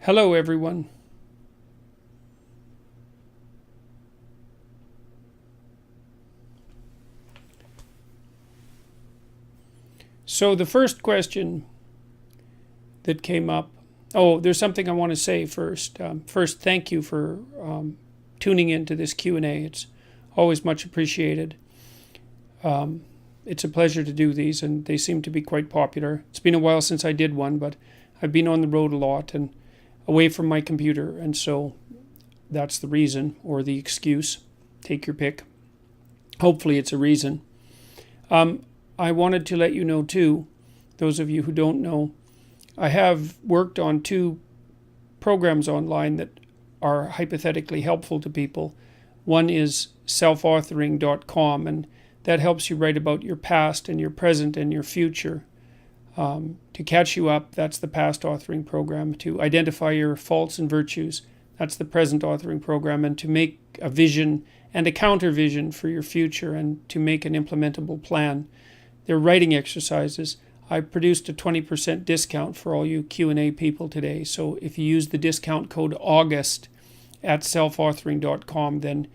Hello, everyone. So, the first question that came up. Oh, there's something I want to say first. First, thank you for tuning into this Q&A. It's always much appreciated. It's a pleasure to do these, and they seem to be quite popular. It's been a while since I did one, but I've been on the road a lot and away from my computer, and so that's the reason or the excuse. Take your pick. Hopefully, it's a reason. I wanted to let you know too, those of you who don't know, I have worked on two programs online that are hypothetically helpful to people. One is selfauthoring.com, and that helps you write about your past and your present and your future. To catch you up, that's the past authoring program. To identify your faults and virtues, that's the present authoring program. And to make a vision and a counter vision for your future and to make an implementable plan, they're writing exercises. I produced a 20% discount for all you Q&A people today. So if you use the discount code AUGUST at selfauthoring.com, then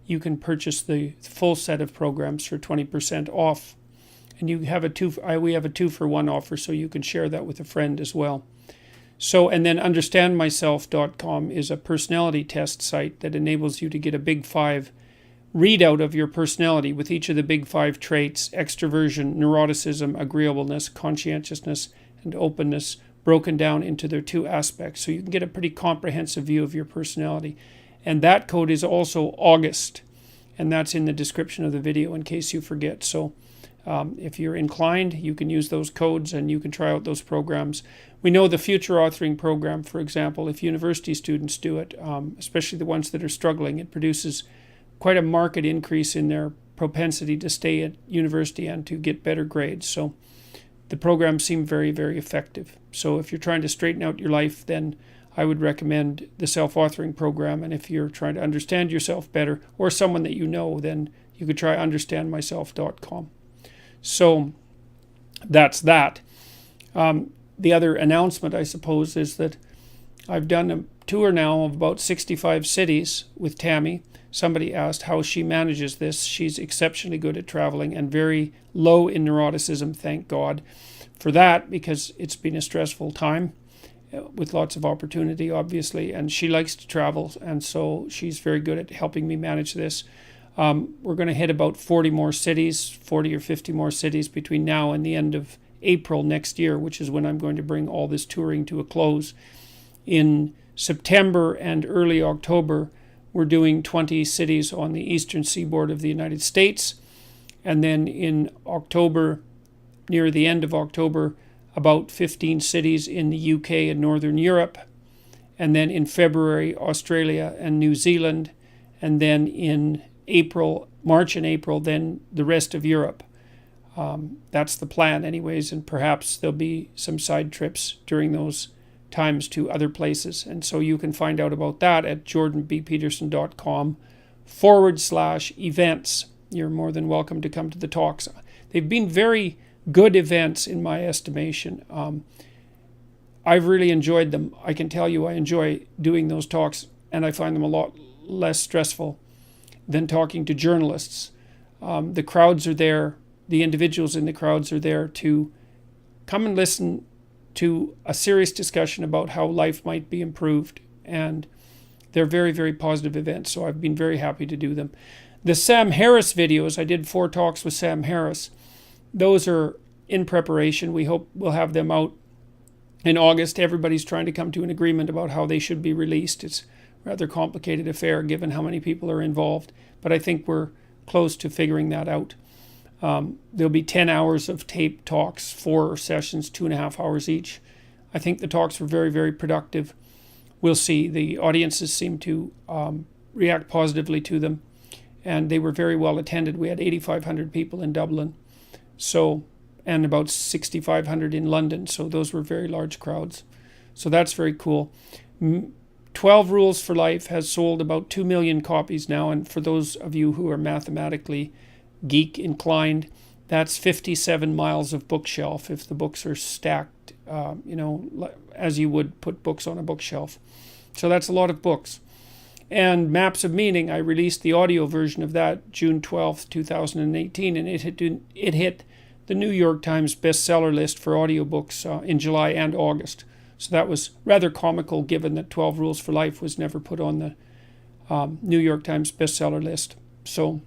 you can purchase the full set of programs for 20% off. And we have a 2-for-1 offer, so you can share that with a friend as well. So, and then understandmyself.com is a personality test site that enables you to get a Big Five readout of your personality with each of the Big Five traits: extroversion, neuroticism, agreeableness, conscientiousness, and openness, broken down into their two aspects. So you can get a pretty comprehensive view of your personality. And that code is also August, and that's in the description of the video in case you forget. So if you're inclined, you can use those codes and you can try out those programs. We know the future authoring program, for example, if university students do it, especially the ones that are struggling, it produces quite a marked increase in their propensity to stay at university and to get better grades. So the programs seem very, very effective. So if you're trying to straighten out your life, then I would recommend the self-authoring program. And if you're trying to understand yourself better or someone that you know, then you could try understandmyself.com. So that's that. The other announcement, I suppose, is that I've done a tour now of about 65 cities with Tammy. Somebody asked how she manages this. She's exceptionally good at traveling and very low in neuroticism, thank God for that, because it's been a stressful time with lots of opportunity, obviously, and she likes to travel, and so she's very good at helping me manage this. We're going to hit about 40 more cities, 40 or 50 more cities between now and the end of April next year, which is when I'm going to bring all this touring to a close. In September and early October, we're doing 20 cities on the eastern seaboard of the United States. And then in October, near the end of October, about 15 cities in the UK and Northern Europe. And then in February, Australia and New Zealand. And then in March and April, then the rest of Europe. That's the plan anyways, and perhaps there'll be some side trips during those times to other places. And so you can find out about that at jordanbpeterson.com/events. You're more than welcome to come to the talks. They've been very good events in my estimation. I've really enjoyed them. I can tell you I enjoy doing those talks, and I find them a lot less stressful than talking to journalists. The crowds are there. The individuals in the crowds are there to come and listen to a serious discussion about how life might be improved. And they're very, very positive events. So I've been very happy to do them. The Sam Harris videos, I did 4 talks with Sam Harris. Those are in preparation. We hope we'll have them out in August. Everybody's trying to come to an agreement about how they should be released. It's a rather complicated affair given how many people are involved. But I think we're close to figuring that out. There'll be 10 hours of tape talks, 4 sessions, 2.5 hours each. I think the talks were very, very productive. We'll see. The audiences seem to react positively to them, and they were very well attended. We had 8,500 people in Dublin, and about 6,500 in London. So those were very large crowds. So that's very cool. 12 Rules for Life has sold about 2 million copies now, and for those of you who are mathematically geek inclined, That's 57 miles of bookshelf if the books are stacked, as you would put books on a bookshelf. So that's a lot of books. And Maps of Meaning, I released the audio version of that June 12th, 2018, and it hit the New York Times bestseller list for audiobooks in July and August. So that was rather comical, given that 12 Rules for Life was never put on the New York Times bestseller list. So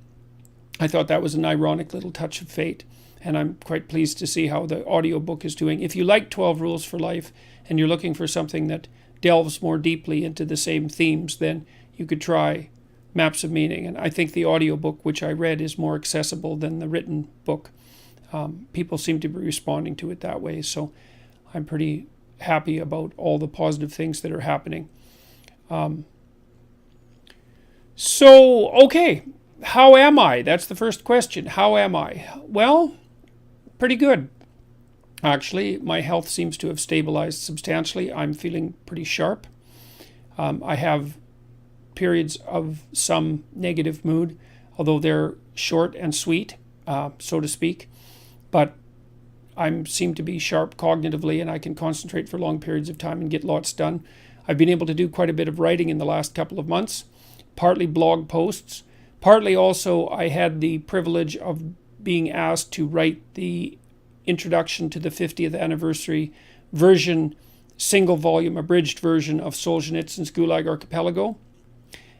I thought that was an ironic little touch of fate, and I'm quite pleased to see how the audiobook is doing. If you like 12 Rules for Life and you're looking for something that delves more deeply into the same themes, then you could try Maps of Meaning. And I think the audiobook, which I read, is more accessible than the written book. People seem to be responding to it that way, so I'm pretty happy about all the positive things that are happening. Okay, how am I? That's the first question. How am I? Well, pretty good. Actually, my health seems to have stabilized substantially. I'm feeling pretty sharp. I have periods of some negative mood, although they're short and sweet, so to speak. But I seem to be sharp cognitively, and I can concentrate for long periods of time and get lots done. I've been able to do quite a bit of writing in the last couple of months, partly blog posts, partly also I had the privilege of being asked to write the introduction to the 50th anniversary version, single volume, abridged version of Solzhenitsyn's Gulag Archipelago.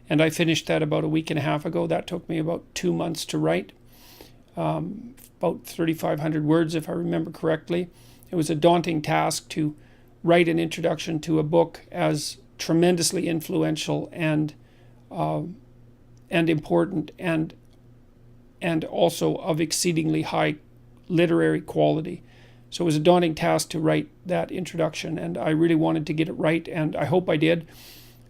And I finished that about a week and a half ago. That took me about 2 months to write, about 3,500 words if I remember correctly. It was a daunting task to write an introduction to a book as tremendously influential and important and also of exceedingly high literary quality. So it was a daunting task to write that introduction, and I really wanted to get it right, and I hope I did.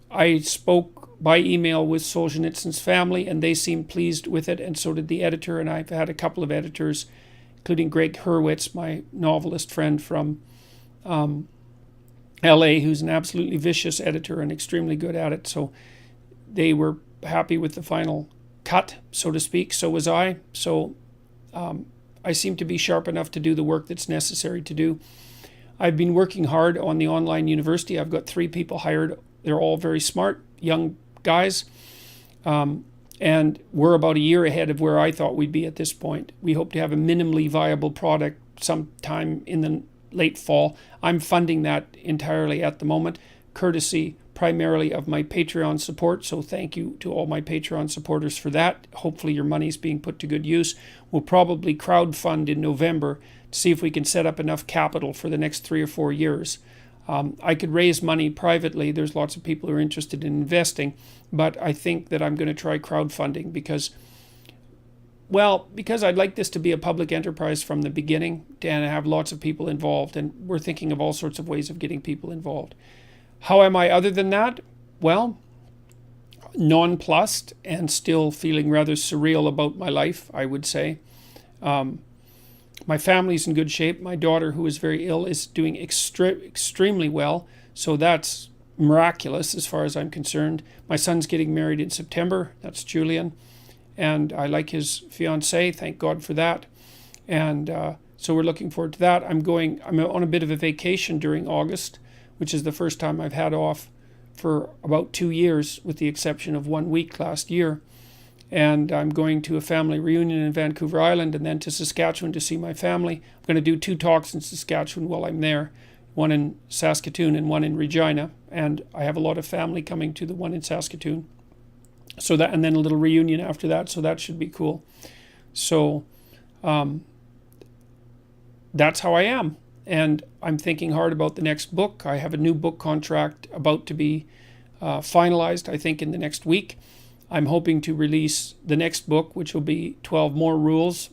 I spoke by email with Solzhenitsyn's family, and they seemed pleased with it, and so did the editor, and I've had a couple of editors, including Greg Hurwitz, my novelist friend from LA, who's an absolutely vicious editor and extremely good at it. So they were happy with the final cut, so to speak. So was I. So I seem to be sharp enough to do the work that's necessary to do. I've been working hard on the online university. I've got 3 people hired. They're all very smart, young guys. And we're about a year ahead of where I thought we'd be at this point. We hope to have a minimally viable product sometime in the late fall. I'm funding that entirely at the moment, courtesy primarily of my Patreon support. So thank you to all my Patreon supporters for that. Hopefully your money's being put to good use. We'll probably crowdfund in November to see if we can set up enough capital for the next 3 or 4 years. I could raise money privately. There's lots of people who are interested in investing, but I think that I'm going to try crowdfunding because I'd like this to be a public enterprise from the beginning and have lots of people involved, and we're thinking of all sorts of ways of getting people involved. How am I other than that? Well, nonplussed and still feeling rather surreal about my life, I would say. My family's in good shape. My daughter, who is very ill, is doing extremely well. So that's miraculous as far as I'm concerned. My son's getting married in September. That's Julian. And I like his fiancée. Thank God for that. And so we're looking forward to that. I'm on a bit of a vacation during August, which is the first time I've had off for about 2 years, with the exception of 1 week last year. And I'm going to a family reunion in Vancouver Island and then to Saskatchewan to see my family. I'm going to do 2 talks in Saskatchewan while I'm there, one in Saskatoon and one in Regina. And I have a lot of family coming to the one in Saskatoon. So that, and then a little reunion after that, so that should be cool. So that's how I am. And I'm thinking hard about the next book. I have a new book contract about to be finalized, I think, in the next week. I'm hoping to release the next book, which will be 12 More Rules.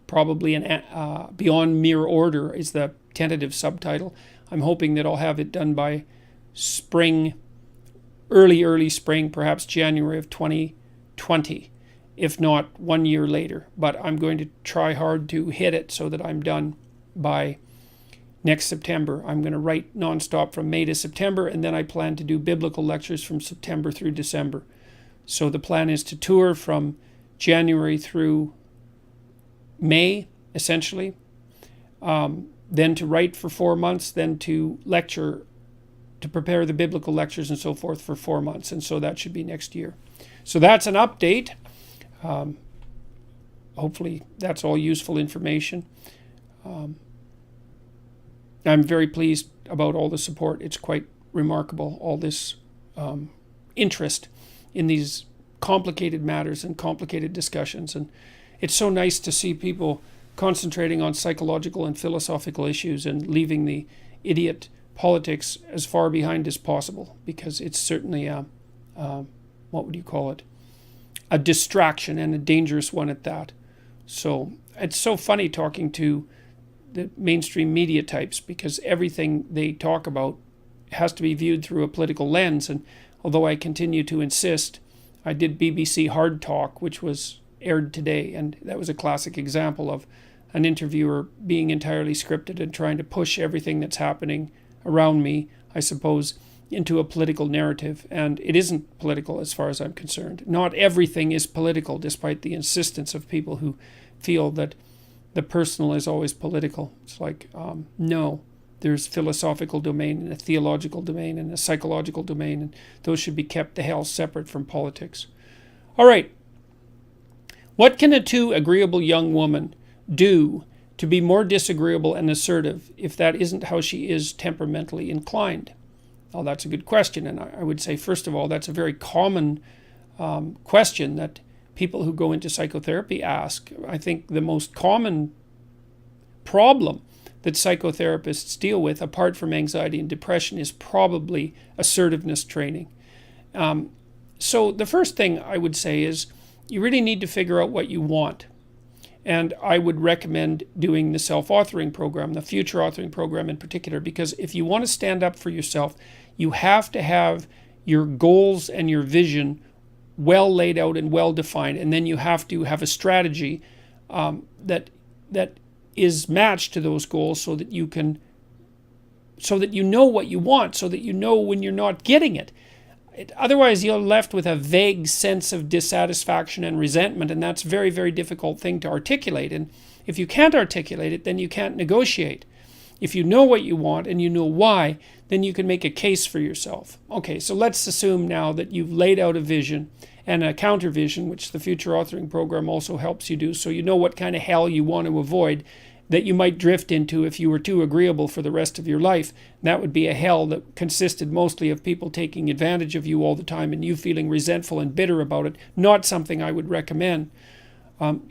Probably Beyond Mere Order is the tentative subtitle. I'm hoping that I'll have it done by spring, early spring, perhaps January of 2020, if not 1 year later. But I'm going to try hard to hit it so that I'm done by next September. I'm going to write nonstop from May to September, and then I plan to do biblical lectures from September through December. So the plan is to tour from January through May, essentially. Then to write for 4 months, then to lecture, to prepare the biblical lectures and so forth for 4 months. And so that should be next year. So that's an update. Hopefully that's all useful information. I'm very pleased about all the support. It's quite remarkable, all this interest in these complicated matters and complicated discussions. And it's so nice to see people concentrating on psychological and philosophical issues and leaving the idiot politics as far behind as possible, because it's certainly what would you call it? A distraction, and a dangerous one at that. So it's so funny talking to the mainstream media types, because everything they talk about has to be viewed through a political lens. And although I continue to insist, I did BBC Hard Talk, which was aired today, and that was a classic example of an interviewer being entirely scripted and trying to push everything that's happening around me, I suppose, into a political narrative. And it isn't political as far as I'm concerned. Not everything is political, despite the insistence of people who feel that the personal is always political. It's like, no, there's philosophical domain and a theological domain and a psychological domain, and those should be kept the hell separate from politics. All right. What can a too agreeable young woman do to be more disagreeable and assertive if that isn't how she is temperamentally inclined? Well, that's a good question. And I would say, first of all, that's a very common question that people who go into psychotherapy ask. I think the most common problem that psychotherapists deal with, apart from anxiety and depression, is probably assertiveness training. So the first thing I would say is you really need to figure out what you want. And I would recommend doing the self-authoring program, the future authoring program in particular, because if you want to stand up for yourself, you have to have your goals and your vision well laid out and well defined, and then you have to have a strategy that is matched to those goals, so that you know what you want, so that you know when you're not getting it. Otherwise, you're left with a vague sense of dissatisfaction and resentment, and that's a very, very difficult thing to articulate. And if you can't articulate it, then you can't negotiate. If you know what you want and you know why, then you can make a case for yourself. Okay, so let's assume now that you've laid out a vision and a counter vision, which the future authoring program also helps you do, so you know what kind of hell you want to avoid that you might drift into if you were too agreeable for the rest of your life. And that would be a hell that consisted mostly of people taking advantage of you all the time and you feeling resentful and bitter about it. Not something I would recommend.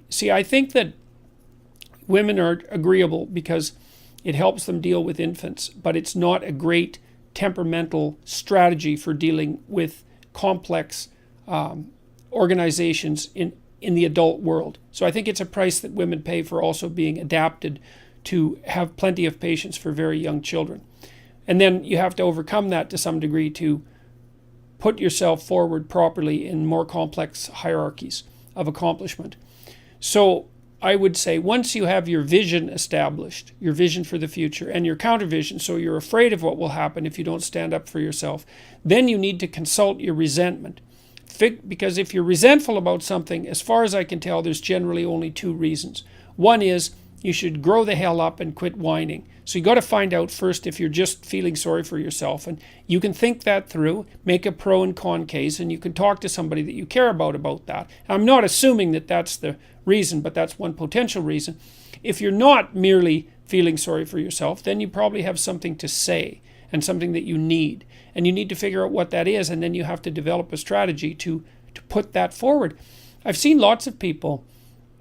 See, I think that women are agreeable because it helps them deal with infants, but it's not a great temperamental strategy for dealing with complex organizations in the adult world. So I think it's a price that women pay for also being adapted to have plenty of patience for very young children. And then you have to overcome that to some degree to put yourself forward properly in more complex hierarchies of accomplishment. So I would say once you have your vision established, your vision for the future, and your counter vision, so you're afraid of what will happen if you don't stand up for yourself, then you need to consult your resentment. Because if you're resentful about something, as far as I can tell, there's generally only two reasons. One is you should grow the hell up and quit whining. So you got to find out first if you're just feeling sorry for yourself. And you can think that through, make a pro and con case, and you can talk to somebody that you care about that. I'm not assuming that that's the reason, but that's one potential reason. If you're not merely feeling sorry for yourself, then you probably have something to say and something that you need. And you need to figure out what that is, and then you have to develop a strategy to put that forward. I've seen lots of people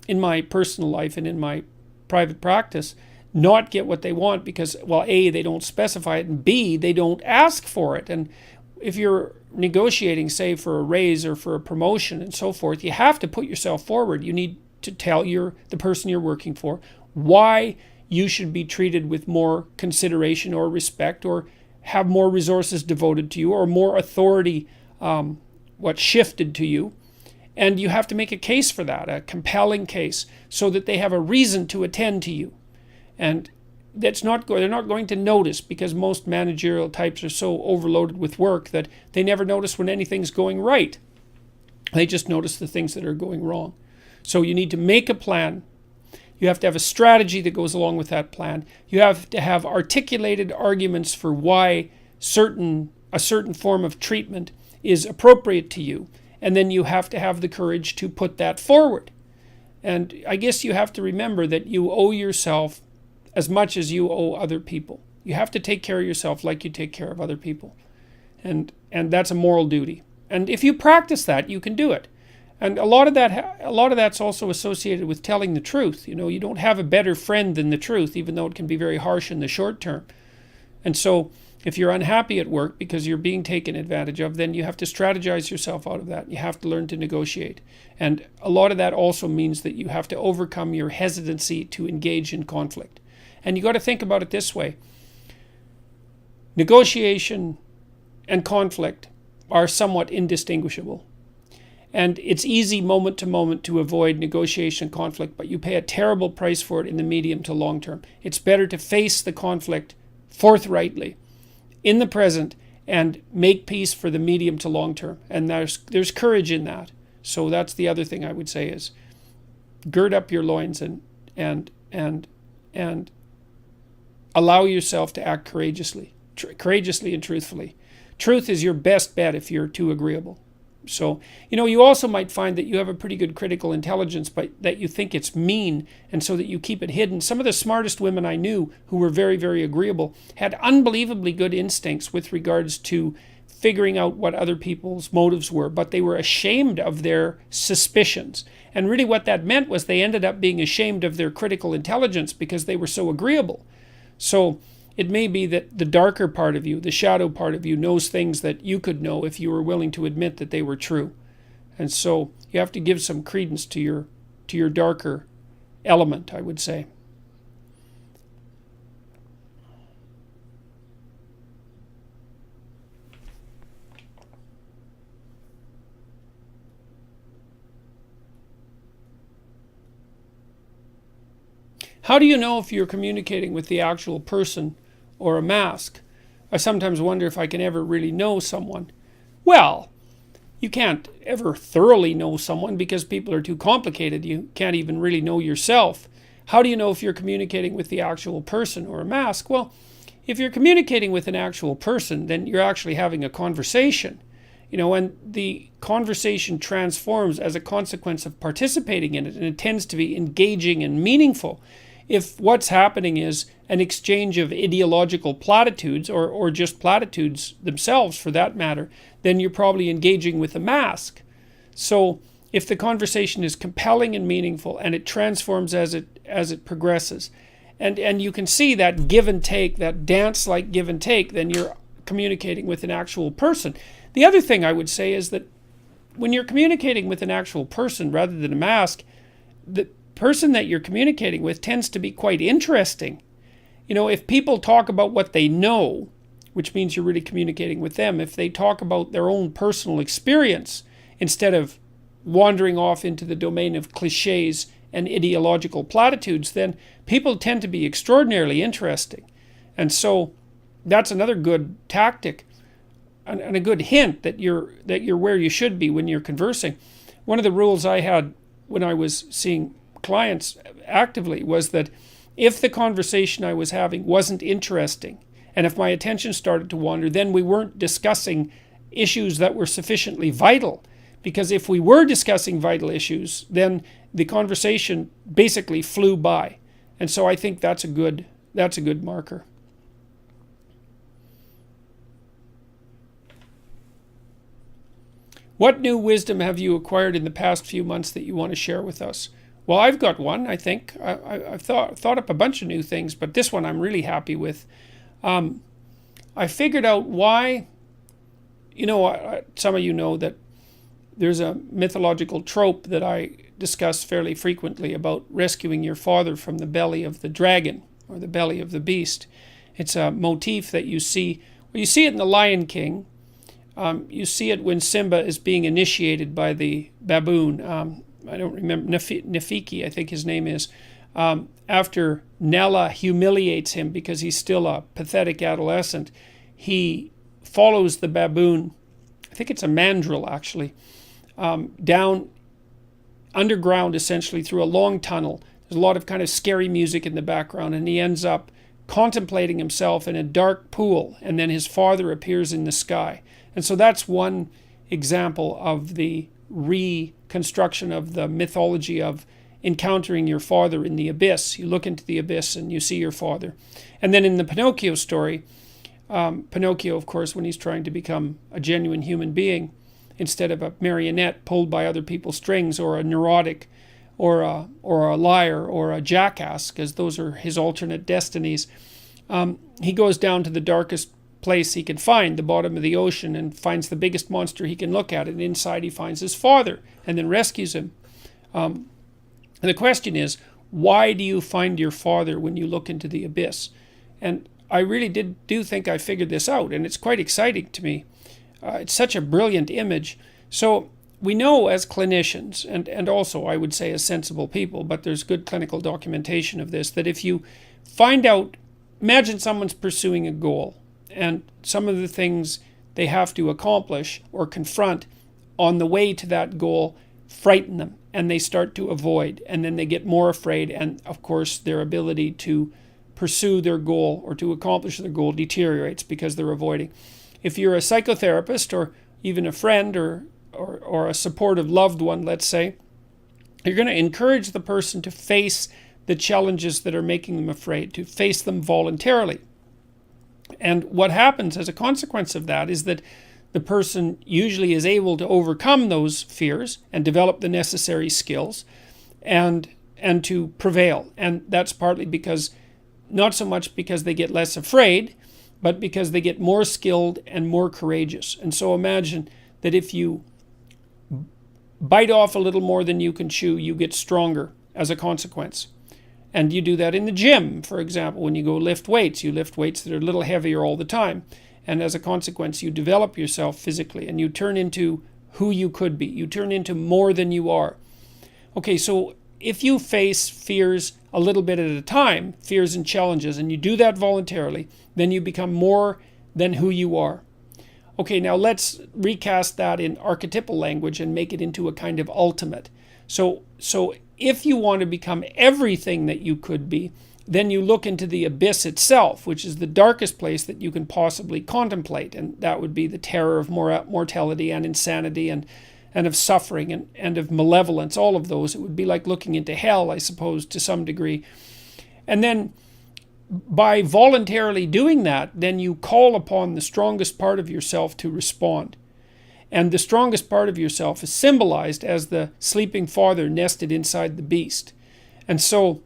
in my personal life and in my private practice not get what they want because, well, A, they don't specify it, and B, they don't ask for it. And if you're negotiating, say, for a raise or for a promotion and so forth, you have to put yourself forward. You need to tell the person you're working for why you should be treated with more consideration or respect, or have more resources devoted to you, or more authority shifted to you. And you have to make a case for that, a compelling case, so that they have a reason to attend to you. And they're not going to notice, because most managerial types are so overloaded with work that they never notice when anything's going right. They just notice the things that are going wrong. So you need to make a plan, You have to have a strategy that goes along with that plan. You have to have articulated arguments for why a certain form of treatment is appropriate to you. And then you have to have the courage to put that forward. And I guess you have to remember that you owe yourself as much as you owe other people. You have to take care of yourself like you take care of other people. And that's a moral duty. And if you practice that, you can do it. And a lot of that's also associated with telling the truth. You don't have a better friend than the truth, even though it can be very harsh in the short term. And so if you're unhappy at work because you're being taken advantage of, then you have to strategize yourself out of that. You have to learn to negotiate. And a lot of that also means that you have to overcome your hesitancy to engage in conflict. And you got to think about it this way. Negotiation and conflict are somewhat indistinguishable. And it's easy moment to moment to avoid negotiation conflict, but you pay a terrible price for it in the medium to long term. It's better to face the conflict forthrightly in the present and make peace for the medium to long term. And there's courage in that. So that's the other thing I would say is gird up your loins and allow yourself to act courageously and truthfully. Truth is your best bet if you're too agreeable. So, you also might find that you have a pretty good critical intelligence, but that you think it's mean, and so that you keep it hidden. Some of the smartest women I knew who were very, very agreeable had unbelievably good instincts with regards to figuring out what other people's motives were, but they were ashamed of their suspicions. And really what that meant was they ended up being ashamed of their critical intelligence because they were so agreeable. So it may be that the darker part of you, the shadow part of you, knows things that you could know if you were willing to admit that they were true. And so you have to give some credence to your darker element, I would say. How do you know if you're communicating with the actual person or a mask? I sometimes wonder if I can ever really know someone. Well, you can't ever thoroughly know someone because people are too complicated. You can't even really know yourself. How do you know if you're communicating with the actual person or a mask? Well, if you're communicating with an actual person, then you're actually having a conversation. And the conversation transforms as a consequence of participating in it, and it tends to be engaging and meaningful. If what's happening is an exchange of ideological platitudes, or just platitudes themselves for that matter, then you're probably engaging with a mask. So if the conversation is compelling and meaningful and it transforms as it progresses, and you can see that give and take, that dance-like give and take, then you're communicating with an actual person. The other thing I would say is that when you're communicating with an actual person rather than a mask, the person that you're communicating with tends to be quite interesting. If people talk about what they know, which means you're really communicating with them, if they talk about their own personal experience instead of wandering off into the domain of cliches and ideological platitudes, then people tend to be extraordinarily interesting. And so that's another good tactic and a good hint that you're where you should be when you're conversing. One of the rules I had when I was seeing clients actively was that if the conversation I was having wasn't interesting, and if my attention started to wander, then we weren't discussing issues that were sufficiently vital. Because if we were discussing vital issues, then the conversation basically flew by. And so I think that's a good marker. What new wisdom have you acquired in the past few months that you want to share with us? Well, I've got one, I think. I've thought up a bunch of new things, but this one I'm really happy with. I figured out why, some of you know that there's a mythological trope that I discuss fairly frequently about rescuing your father from the belly of the dragon or the belly of the beast. It's a motif that you see. Well, you see it in The Lion King. You see it when Simba is being initiated by the baboon. I don't remember, Nafiki, I think his name is. After Nella humiliates him because he's still a pathetic adolescent, he follows the baboon, I think it's a mandrill actually, down underground essentially through a long tunnel. There's a lot of kind of scary music in the background, and he ends up contemplating himself in a dark pool, and then his father appears in the sky. And so that's one example of the reconstruction of the mythology of encountering your father in the abyss. You look into the abyss and you see your father. And then in the Pinocchio story, Pinocchio, of course, when he's trying to become a genuine human being, instead of a marionette pulled by other people's strings, or a neurotic, or a liar, or a jackass, because those are his alternate destinies, he goes down to the darkest place he can find, the bottom of the ocean, and finds the biggest monster he can look at, and inside he finds his father, and then rescues him. And the question is, why do you find your father when you look into the abyss? And I really do think I figured this out, and it's quite exciting to me. It's such a brilliant image. So we know as clinicians, and also I would say as sensible people, but there's good clinical documentation of this, that if you find out, imagine someone's pursuing a goal, and some of the things they have to accomplish or confront on the way to that goal frighten them, and they start to avoid, and then they get more afraid, and of course their ability to pursue their goal or to accomplish their goal deteriorates because they're avoiding. If you're a psychotherapist, or even a friend, or a supportive loved one, let's say, you're going to encourage the person to face the challenges that are making them afraid, to face them voluntarily. And what happens as a consequence of that is that the person usually is able to overcome those fears and develop the necessary skills and to prevail. And that's partly because, not so much because they get less afraid, but because they get more skilled and more courageous. And so imagine that if you bite off a little more than you can chew, you get stronger as a consequence. And you do that in the gym, for example. When you go lift weights, you lift weights that are a little heavier all the time. And as a consequence, you develop yourself physically, and you turn into who you could be. You turn into more than you are. Okay, so if you face fears a little bit at a time, fears and challenges, and you do that voluntarily, then you become more than who you are. Okay, now let's recast that in archetypal language and make it into a kind of ultimate. So if you want to become everything that you could be, then you look into the abyss itself, which is the darkest place that you can possibly contemplate. And that would be the terror of mortality and insanity and of suffering and of malevolence, all of those. It would be like looking into hell, I suppose, to some degree. And then by voluntarily doing that, then you call upon the strongest part of yourself to respond. And the strongest part of yourself is symbolized as the sleeping father nested inside the beast. And so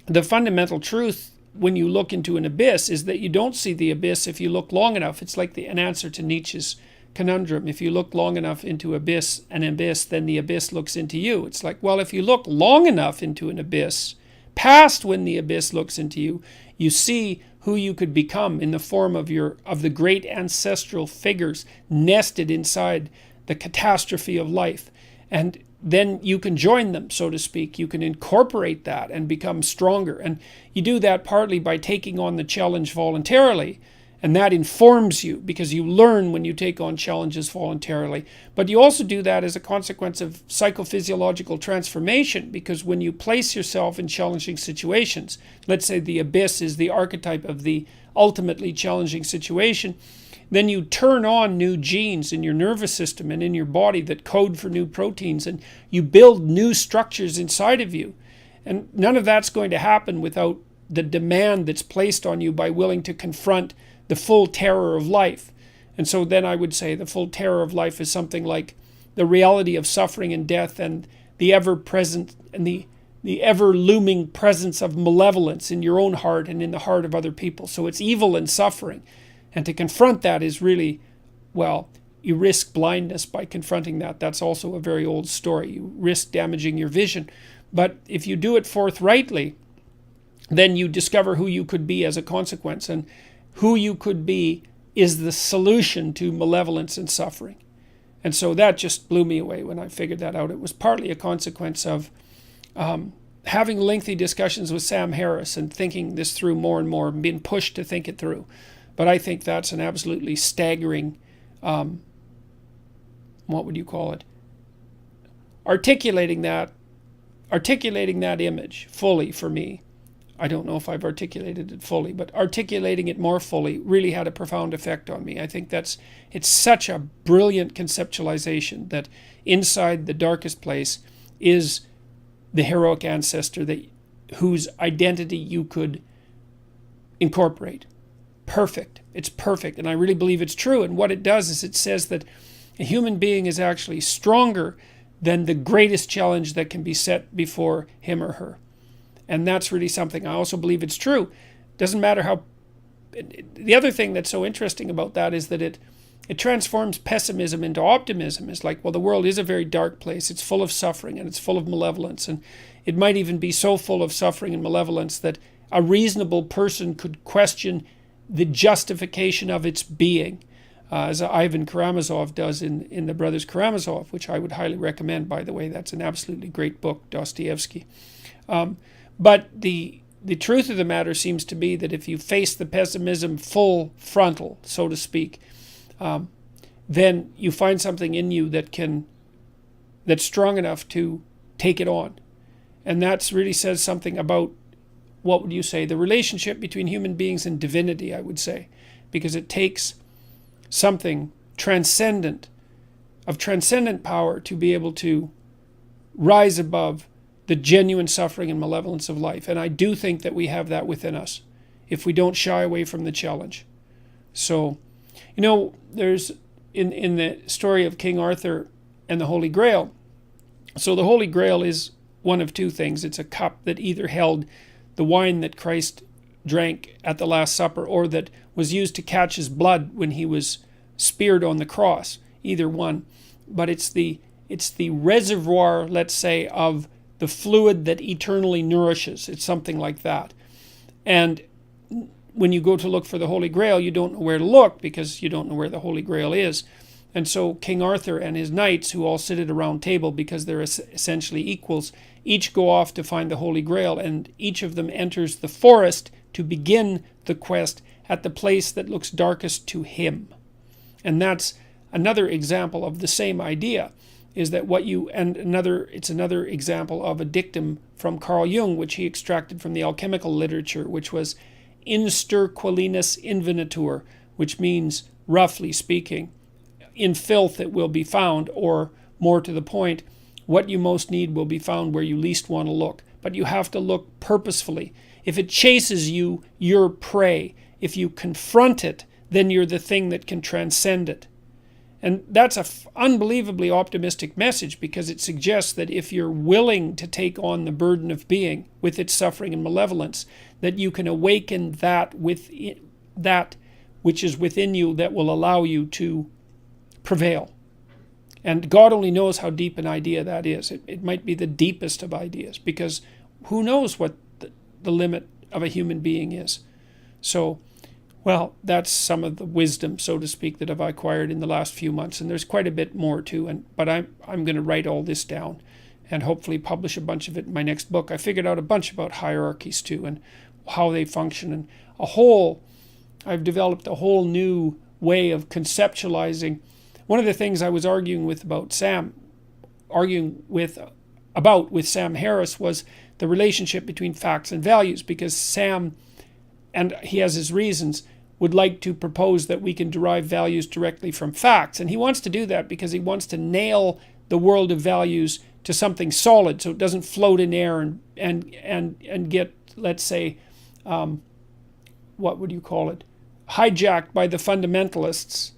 the fundamental truth when you look into an abyss is that you don't see the abyss if you look long enough. It's like an answer to Nietzsche's conundrum. If you look long enough into an abyss, then the abyss looks into you. It's like, well, if you look long enough into an abyss, past when the abyss looks into you, you see who you could become in the form of the great ancestral figures nested inside the catastrophe of life. And then you can join them, so to speak. You can incorporate that and become stronger. And you do that partly by taking on the challenge voluntarily. And that informs you, because you learn when you take on challenges voluntarily. But you also do that as a consequence of psychophysiological transformation, because when you place yourself in challenging situations, let's say the abyss is the archetype of the ultimately challenging situation, then you turn on new genes in your nervous system and in your body that code for new proteins, and you build new structures inside of you. And none of that's going to happen without the demand that's placed on you by willing to confront the full terror of life. And so then I would say the full terror of life is something like the reality of suffering and death, and the ever-present and the ever-looming presence of malevolence in your own heart and in the heart of other people. So it's evil and suffering. And to confront that is really, well, you risk blindness by confronting that. That's also a very old story. You risk damaging your vision. But if you do it forthrightly, then you discover who you could be as a consequence. And who you could be is the solution to malevolence and suffering. And so that just blew me away when I figured that out. It was partly a consequence of having lengthy discussions with Sam Harris and thinking this through more and more and being pushed to think it through. But I think that's an absolutely staggering, what would you call it? Articulating that articulating that image fully for me, I don't know if I've articulated it fully, but articulating it more fully really had a profound effect on me. I think it's such a brilliant conceptualization that inside the darkest place is the heroic ancestor whose identity you could incorporate. Perfect. It's perfect. And I really believe it's true. And what it does is it says that a human being is actually stronger than the greatest challenge that can be set before him or her. And that's really something. I also believe it's true. Doesn't matter how... The other thing that's so interesting about that is that it transforms pessimism into optimism. It's like, well, the world is a very dark place. It's full of suffering and it's full of malevolence. And it might even be so full of suffering and malevolence that a reasonable person could question the justification of its being, as Ivan Karamazov does in The Brothers Karamazov, which I would highly recommend, by the way. That's an absolutely great book, Dostoevsky. But the truth of the matter seems to be that if you face the pessimism full frontal, so to speak, then you find something in you that's strong enough to take it on. And that really says something about, what would you say, the relationship between human beings and divinity, I would say, because it takes something transcendent, of transcendent power, to be able to rise above the genuine suffering and malevolence of life. And I do think that we have that within us if we don't shy away from the challenge. So, there's in the story of King Arthur and the Holy Grail. So the Holy Grail is one of two things. It's a cup that either held the wine that Christ drank at the Last Supper, or that was used to catch his blood when he was speared on the cross. Either one. But it's the reservoir, let's say, of the fluid that eternally nourishes. It's something like that. And when you go to look for the Holy Grail, you don't know where to look because you don't know where the Holy Grail is. And so King Arthur and his knights, who all sit at a round table because they're essentially equals, each go off to find the Holy Grail, and each of them enters the forest to begin the quest at the place that looks darkest to him. And that's another example of the same idea, is that it's another example of a dictum from Carl Jung, which he extracted from the alchemical literature, which was in sterquilinus invenitur, which means, roughly speaking, in filth it will be found, or more to the point, what you most need will be found where you least want to look. But you have to look purposefully. If it chases you, you're prey. If you confront it, then you're the thing that can transcend it. And that's an unbelievably optimistic message, because it suggests that if you're willing to take on the burden of being with its suffering and malevolence, that you can awaken that which is within you that will allow you to prevail. And God only knows how deep an idea that is. It might be the deepest of ideas, because who knows what the limit of a human being is. So, well, that's some of the wisdom, so to speak, that I've acquired in the last few months. And there's quite a bit more too. But I'm going to write all this down and hopefully publish a bunch of it in my next book. I figured out a bunch about hierarchies too, and how they function, and I've developed a whole new way of conceptualizing. One of the things I was arguing with Sam Harris was the relationship between facts and values, because Sam, and he has his reasons, would like to propose that we can derive values directly from facts. And he wants to do that because he wants to nail the world of values to something solid, so it doesn't float in air and get, let's say, what would you call it, hijacked by the fundamentalists,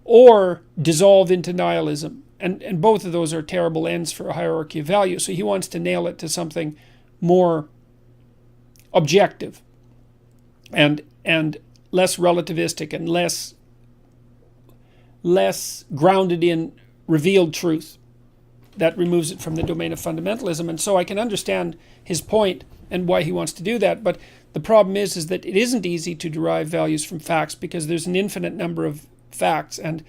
or dissolve into nihilism. And both of those are terrible ends for a hierarchy of value. So he wants to nail it to something more objective and less relativistic and less grounded in revealed truth. That removes it from the domain of fundamentalism. And so I can understand his point and why he wants to do that. But the problem is that it isn't easy to derive values from facts, because there's an infinite number of facts and,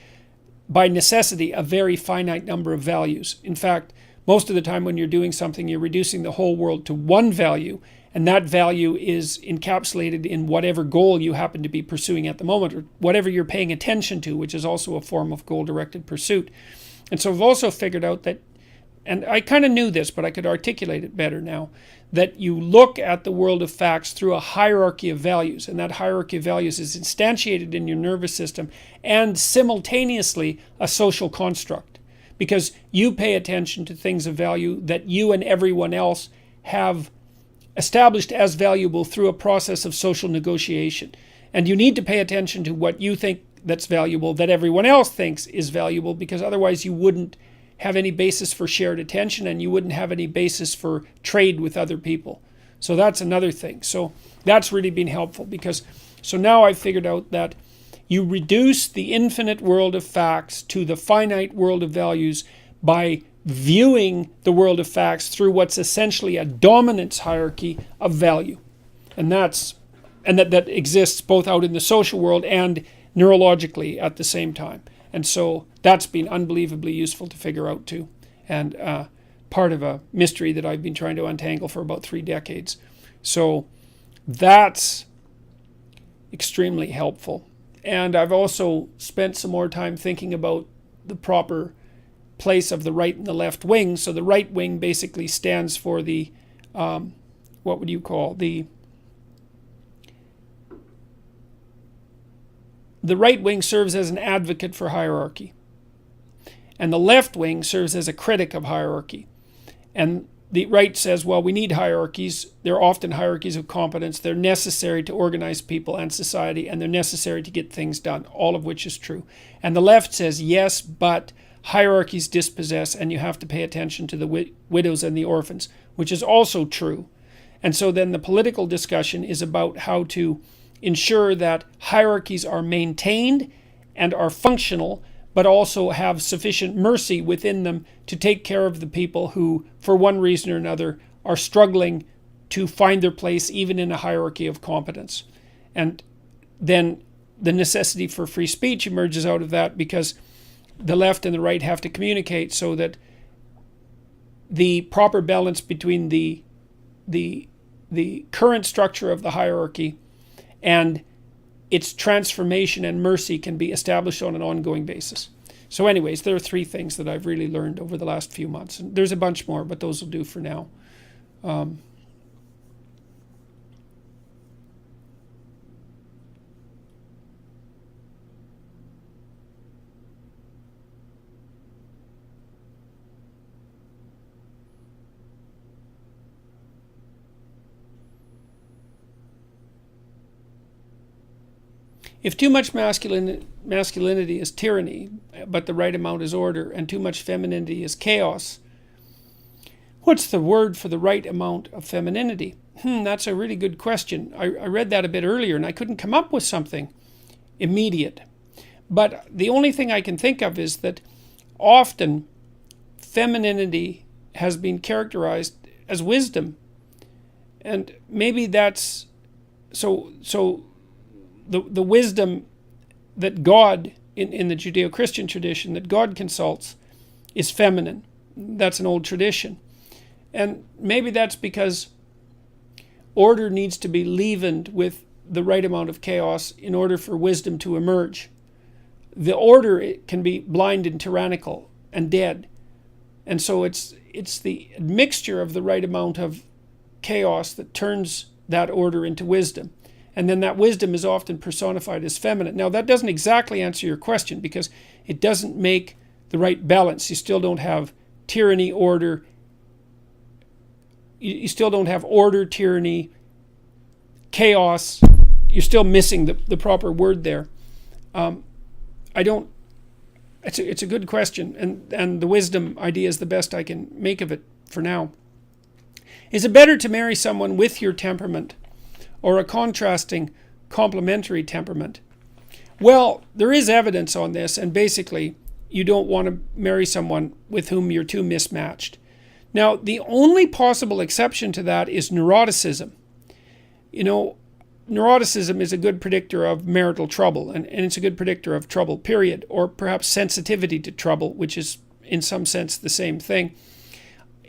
by necessity, a very finite number of values. In fact, most of the time when you're doing something, you're reducing the whole world to one value, and that value is encapsulated in whatever goal you happen to be pursuing at the moment, or whatever you're paying attention to, which is also a form of goal-directed pursuit. And so I've also figured out that and I kind of knew this, but I could articulate it better now, that you look at the world of facts through a hierarchy of values, and that hierarchy of values is instantiated in your nervous system and simultaneously a social construct, because you pay attention to things of value that you and everyone else have established as valuable through a process of social negotiation. And you need to pay attention to what you think that's valuable that everyone else thinks is valuable, because otherwise you wouldn't have any basis for shared attention, and you wouldn't have any basis for trade with other people. So that's another thing. So that's really been helpful, because so now I've figured out that you reduce the infinite world of facts to the finite world of values by viewing the world of facts through what's essentially a dominance hierarchy of value. And that exists both out in the social world and neurologically at the same time. And so that's been unbelievably useful to figure out too, and part of a mystery that I've been trying to untangle for about 3 decades. So that's extremely helpful. And I've also spent some more time thinking about the proper place of the right and the left wing. So the right wing basically stands for the, what would you call, the right wing serves as an advocate for hierarchy, and the left wing serves as a critic of hierarchy. And the right says, well, we need hierarchies. They're often hierarchies of competence. They're necessary to organize people and society, and they're necessary to get things done, all of which is true. And the left says, yes, but hierarchies dispossess, and you have to pay attention to the widows and the orphans, which is also true. And so then the political discussion is about how to ensure that hierarchies are maintained and are functional, but also have sufficient mercy within them to take care of the people who, for one reason or another, are struggling to find their place even in a hierarchy of competence. And then the necessity for free speech emerges out of that, because the left and the right have to communicate so that the proper balance between the current structure of the hierarchy and its transformation and mercy can be established on an ongoing basis. So anyways, there are 3 things that I've really learned over the last few months. And there's a bunch more, but those will do for now. If too much masculinity is tyranny, but the right amount is order, and too much femininity is chaos, what's the word for the right amount of femininity? That's a really good question. I read that a bit earlier, and I couldn't come up with something immediate. But the only thing I can think of is that often femininity has been characterized as wisdom. And maybe that's so the wisdom that God, in the Judeo-Christian tradition, that God consults is feminine. That's an old tradition. And maybe that's because order needs to be leavened with the right amount of chaos in order for wisdom to emerge. The order, it can be blind and tyrannical and dead. And so it's the mixture of the right amount of chaos that turns that order into wisdom. And then that wisdom is often personified as feminine. Now, that doesn't exactly answer your question, because it doesn't make the right balance. You still don't have tyranny, order. You still don't have order, tyranny, chaos. You're still missing the proper word there. It's a good question, and the wisdom idea is the best I can make of it for now. Is it better to marry someone with your temperament, or a contrasting complementary temperament? Well, there is evidence on this, and basically you don't want to marry someone with whom you're too mismatched. Now, the only possible exception to that is neuroticism. Neuroticism is a good predictor of marital trouble, and it's a good predictor of trouble, period, or perhaps sensitivity to trouble, which is in some sense the same thing.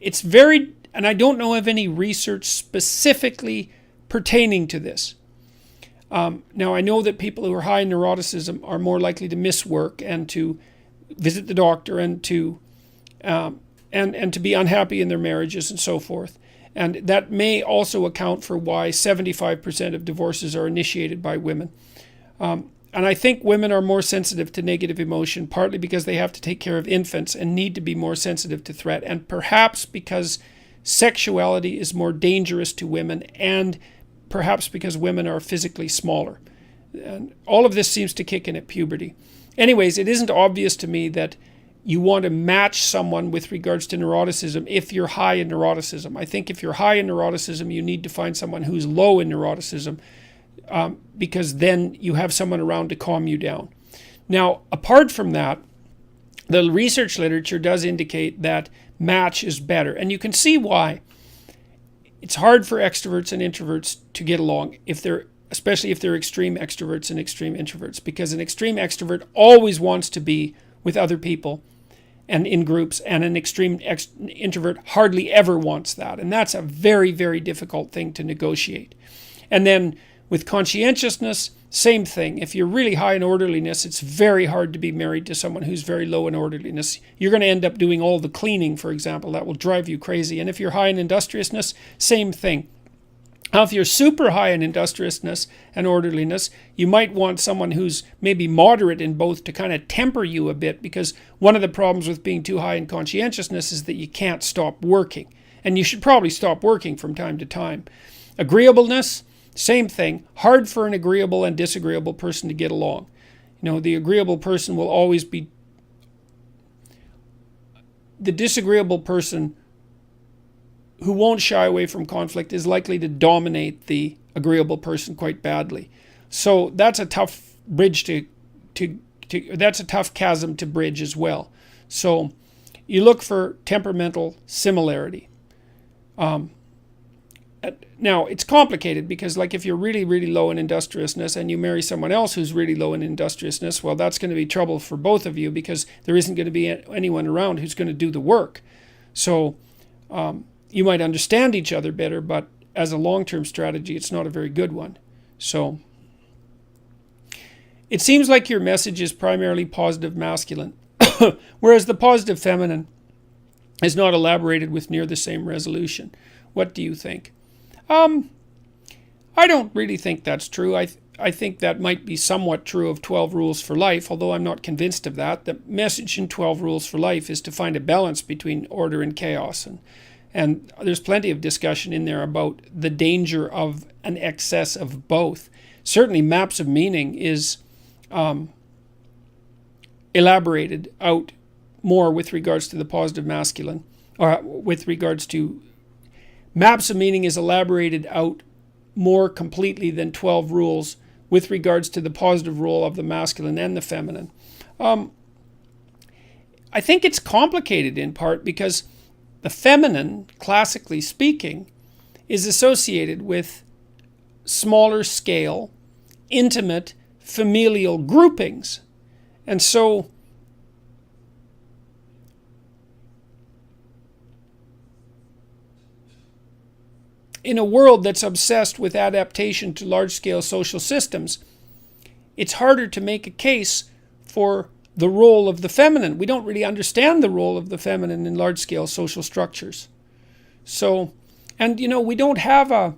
And I don't know of any research specifically pertaining to this. Now, I know that people who are high in neuroticism are more likely to miss work and to visit the doctor and to and to be unhappy in their marriages and so forth. And that may also account for why 75% of divorces are initiated by women. And I think women are more sensitive to negative emotion, partly because they have to take care of infants and need to be more sensitive to threat, and perhaps because sexuality is more dangerous to women, and perhaps because women are physically smaller. And all of this seems to kick in at puberty. Anyways, it isn't obvious to me that you want to match someone with regards to neuroticism if you're high in neuroticism. I think if you're high in neuroticism, you need to find someone who's low in neuroticism, because then you have someone around to calm you down. Now, apart from that, the research literature does indicate that match is better. And you can see why. It's hard for extroverts and introverts to get along, especially if they're extreme extroverts and extreme introverts, because an extreme extrovert always wants to be with other people and in groups, and an extreme introvert hardly ever wants that. And that's a very, very difficult thing to negotiate. And then with conscientiousness, same thing. If you're really high in orderliness, it's very hard to be married to someone who's very low in orderliness. You're going to end up doing all the cleaning, for example. That will drive you crazy. And if you're high in industriousness, same thing. Now, if you're super high in industriousness and orderliness, you might want someone who's maybe moderate in both to kind of temper you a bit, because one of the problems with being too high in conscientiousness is that you can't stop working. And you should probably stop working from time to time. Agreeableness, same thing. Hard for an agreeable and disagreeable person to get along. The agreeable person will always be... The disagreeable person who won't shy away from conflict is likely to dominate the agreeable person quite badly. So that's a tough bridge that's a tough chasm to bridge as well. So you look for temperamental similarity. Now, it's complicated because, like, if you're really, really low in industriousness and you marry someone else who's really low in industriousness, well, that's going to be trouble for both of you, because there isn't going to be anyone around who's going to do the work. So you might understand each other better, but as a long-term strategy, it's not a very good one. So it seems like your message is primarily positive masculine, whereas the positive feminine is not elaborated with near the same resolution. What do you think? I don't really think that's true. I think that might be somewhat true of 12 Rules for Life, although I'm not convinced of that. The message in 12 Rules for Life is to find a balance between order and chaos. And there's plenty of discussion in there about the danger of an excess of both. Certainly Maps of Meaning is elaborated out more with regards to the positive masculine, or with regards to... Maps of Meaning is elaborated out more completely than 12 Rules with regards to the positive role of the masculine and the feminine. I think it's complicated in part because the feminine, classically speaking, is associated with smaller scale, intimate, familial groupings. And so in a world that's obsessed with adaptation to large-scale social systems, it's harder to make a case for the role of the feminine. We don't really understand the role of the feminine in large-scale social structures. So, and we don't have a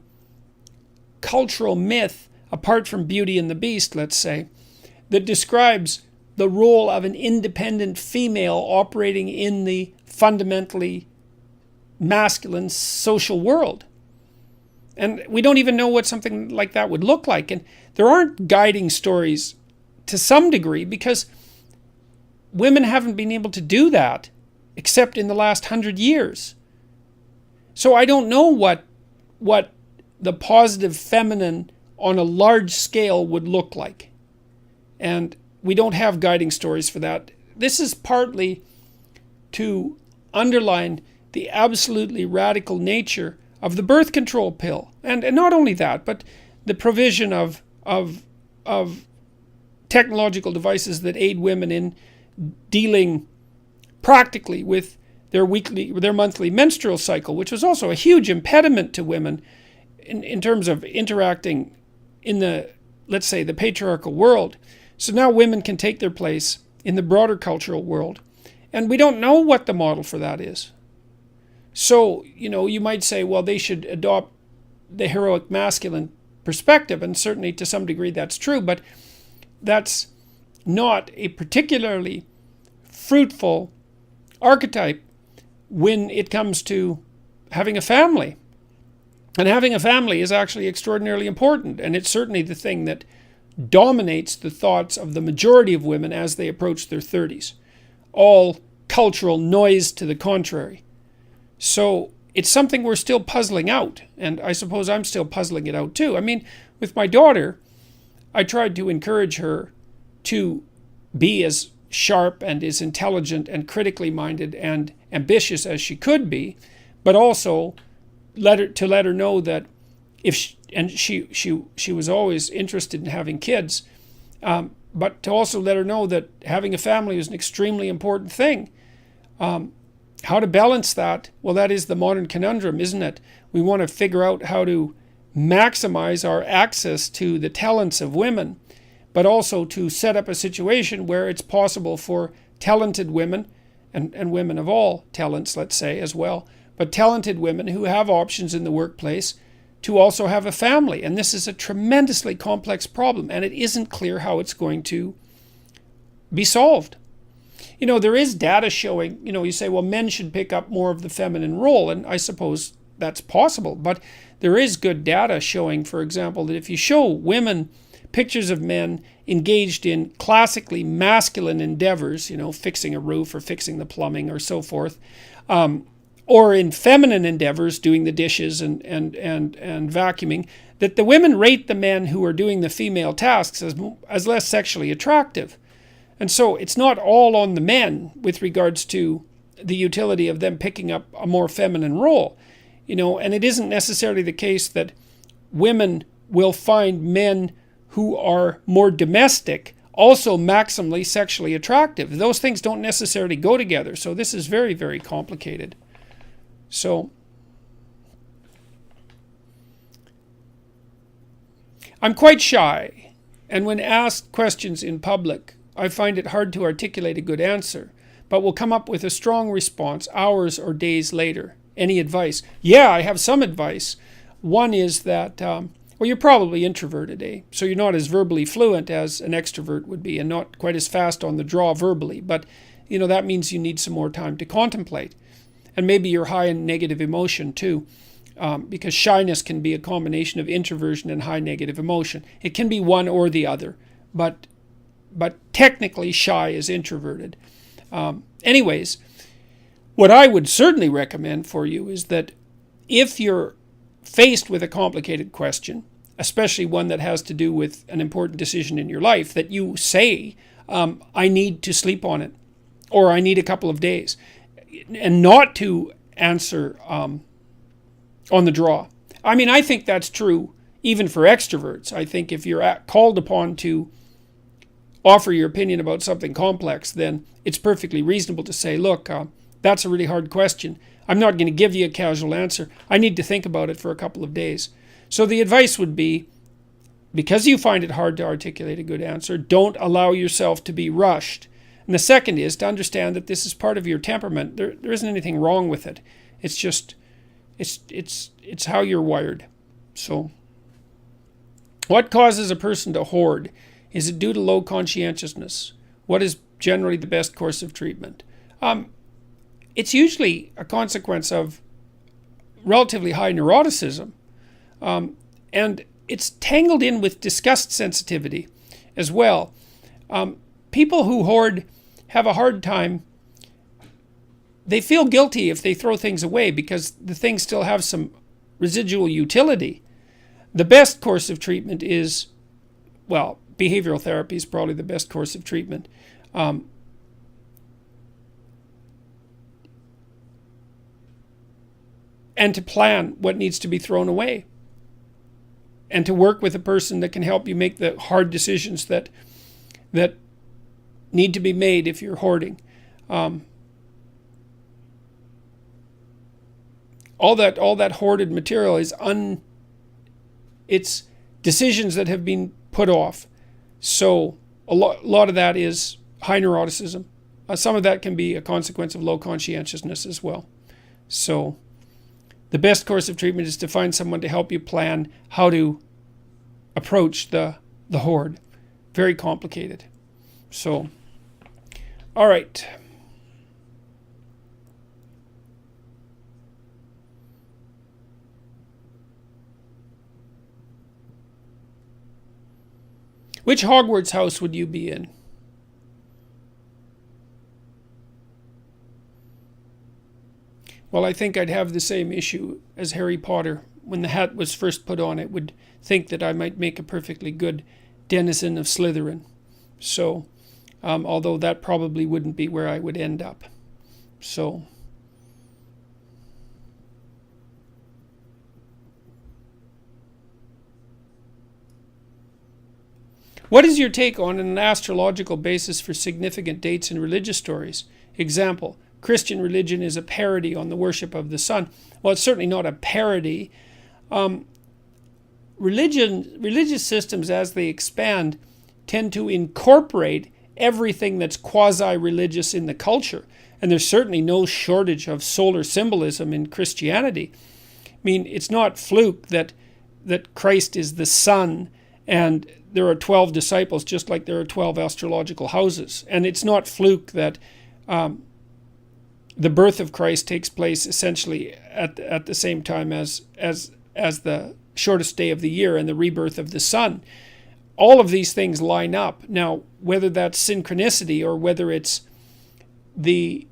cultural myth, apart from Beauty and the Beast, let's say, that describes the role of an independent female operating in the fundamentally masculine social world. And we don't even know what something like that would look like. And there aren't guiding stories to some degree, because women haven't been able to do that except in the last 100 years. So I don't know what the positive feminine on a large scale would look like. And we don't have guiding stories for that. This is partly to underline the absolutely radical nature of the birth control pill. And not only that, but the provision of technological devices that aid women in dealing practically with their monthly menstrual cycle, which was also a huge impediment to women in terms of interacting in the, let's say, the patriarchal world. So now women can take their place in the broader cultural world. And we don't know what the model for that is. So, you might say, well, they should adopt the heroic masculine perspective, and certainly to some degree that's true, but that's not a particularly fruitful archetype when it comes to having a family. And having a family is actually extraordinarily important, and it's certainly the thing that dominates the thoughts of the majority of women as they approach their 30s. All cultural noise to the contrary. So it's something we're still puzzling out, and I suppose I'm still puzzling it out too. I mean, with my daughter, I tried to encourage her to be as sharp and as intelligent and critically minded and ambitious as she could be, but also let her know that if she was always interested in having kids, but to also let her know that having a family is an extremely important thing. How to balance that? Well, that is the modern conundrum, isn't it? We want to figure out how to maximize our access to the talents of women, but also to set up a situation where it's possible for talented women, and women of all talents, let's say, as well, but talented women who have options in the workplace to also have a family. And this is a tremendously complex problem, and it isn't clear how it's going to be solved. There is data showing, you say, well, men should pick up more of the feminine role, and I suppose that's possible. But there is good data showing, for example, that if you show women pictures of men engaged in classically masculine endeavors, fixing a roof or fixing the plumbing or so forth, or in feminine endeavors, doing the dishes and vacuuming, that the women rate the men who are doing the female tasks as less sexually attractive. And so it's not all on the men with regards to the utility of them picking up a more feminine role. And it isn't necessarily the case that women will find men who are more domestic also maximally sexually attractive. Those things don't necessarily go together. So this is very, very complicated. So I'm quite shy, and when asked questions in public, I find it hard to articulate a good answer, but will come up with a strong response hours or days later. Any advice? Yeah, I have some advice. One is that, you're probably introverted, eh? So you're not as verbally fluent as an extrovert would be, and not quite as fast on the draw verbally, but that means you need some more time to contemplate. And maybe you're high in negative emotion too, because shyness can be a combination of introversion and high negative emotion. It can be one or the other, but technically shy is introverted. Anyways, what I would certainly recommend for you is that if you're faced with a complicated question, especially one that has to do with an important decision in your life, that you say, I need to sleep on it, or I need a couple of days, and not to answer on the draw. I mean, I think that's true even for extroverts. I think if you're called upon to offer your opinion about something complex, then it's perfectly reasonable to say, look, that's a really hard question. I'm not going to give you a casual answer. I need to think about it for a couple of days. So the advice would be, because you find it hard to articulate a good answer, don't allow yourself to be rushed. And the second is to understand that this is part of your temperament. There isn't anything wrong with it. It's just, it's how you're wired. So, what causes a person to hoard? Is it due to low conscientiousness? What is generally the best course of treatment? It's usually a consequence of relatively high neuroticism. And it's tangled in with disgust sensitivity as well. People who hoard have a hard time. They feel guilty if they throw things away because the things still have some residual utility. The best course of treatment is, behavioral therapy is probably the best course of treatment. And to plan what needs to be thrown away. And to work with a person that can help you make the hard decisions that need to be made if you're hoarding. All that hoarded material is it's decisions that have been put off. So a lot of that is high neuroticism. Some of that can be a consequence of low conscientiousness as well. So the best course of treatment is to find someone to help you plan how to approach the horde. Very complicated. So, all right. Which Hogwarts house would you be in? Well, I think I'd have the same issue as Harry Potter. When the hat was first put on, it would think that I might make a perfectly good denizen of Slytherin. So, although that probably wouldn't be where I would end up. So, what is your take on an astrological basis for significant dates in religious stories? Example, Christian religion is a parody on the worship of the sun. Well, it's certainly not a parody. Religious systems, as they expand, tend to incorporate everything that's quasi-religious in the culture. And there's certainly no shortage of solar symbolism in Christianity. I mean, it's not fluke that Christ is the sun and there are 12 disciples, just like there are 12 astrological houses. And it's not fluke that the birth of Christ takes place essentially at the same time as the shortest day of the year and the rebirth of the sun. All of these things line up. Now, whether that's synchronicity or whether it's the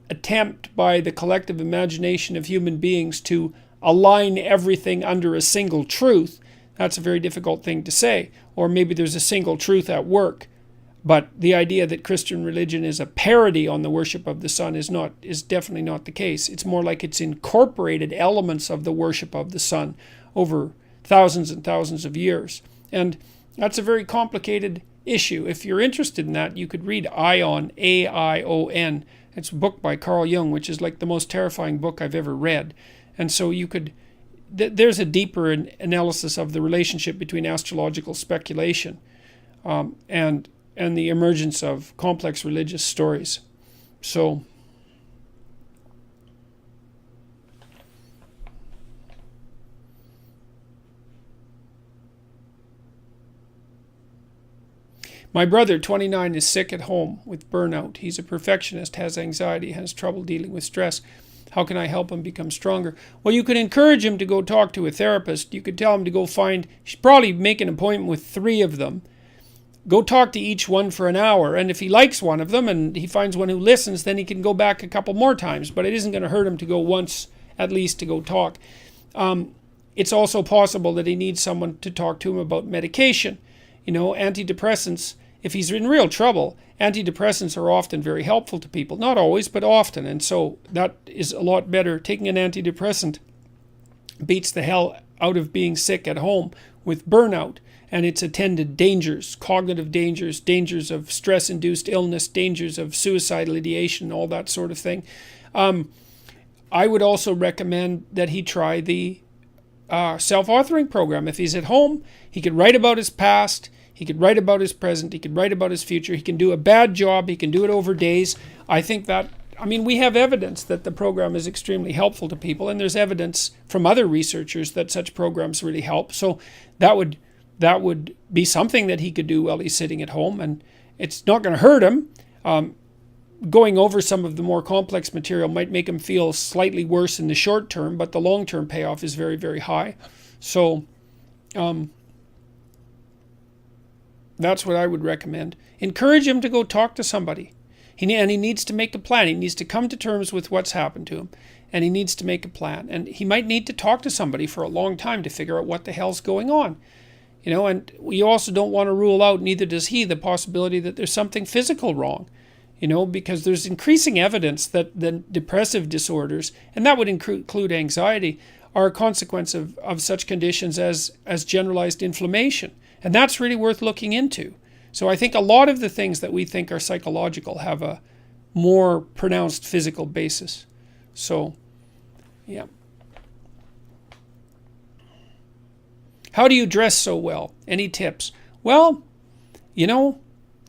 attempt by the collective imagination of human beings to align everything under a single truth, that's a very difficult thing to say. Or maybe there's a single truth at work. But the idea that Christian religion is a parody on the worship of the sun is definitely not the case. It's more like it's incorporated elements of the worship of the sun over thousands and thousands of years. And that's a very complicated issue. If you're interested in that, you could read Aion, A-I-O-N. It's a book by Carl Jung, which is like the most terrifying book I've ever read. And so you could... There's a deeper analysis of the relationship between astrological speculation and the emergence of complex religious stories. So, my brother, 29, is sick at home with burnout. He's a perfectionist, has anxiety, has trouble dealing with stress. How can I help him become stronger? Well, you could encourage him to go talk to a therapist. You could tell him to go you should probably make an appointment with 3 of them. Go talk to each one for an hour. And if he likes one of them and he finds one who listens, then he can go back a couple more times. But it isn't going to hurt him to go once at least to go talk. It's also possible that he needs someone to talk to him about medication. You know, antidepressants, if he's in real trouble, antidepressants are often very helpful to people. Not always, but often. And so that is a lot better. Taking an antidepressant beats the hell out of being sick at home with burnout and its attendant dangers, cognitive dangers, dangers of stress-induced illness, dangers of suicidal ideation, all that sort of thing. I would also recommend that he try the self-authoring program. If he's at home, he could write about his past, he could write about his present, he could write about his future, he can do a bad job, he can do it over days. I think that, we have evidence that the program is extremely helpful to people, and there's evidence from other researchers that such programs really help. So that would be something that he could do while he's sitting at home, and it's not going to hurt him. Going over some of the more complex material might make him feel slightly worse in the short term, but the long-term payoff is very, very high. So that's what I would recommend. Encourage him to go talk to somebody. He needs to make a plan. He needs to come to terms with what's happened to him, and he needs to make a plan. And he might need to talk to somebody for a long time to figure out what the hell's going on. You know, and we also don't want to rule out, neither does he, the possibility that there's something physical wrong. You know, because there's increasing evidence that the depressive disorders, and that would include anxiety, are a consequence of such conditions as generalized inflammation. And that's really worth looking into. So I think a lot of the things that we think are psychological have a more pronounced physical basis. So, yeah. How do you dress so well? Any tips? Well,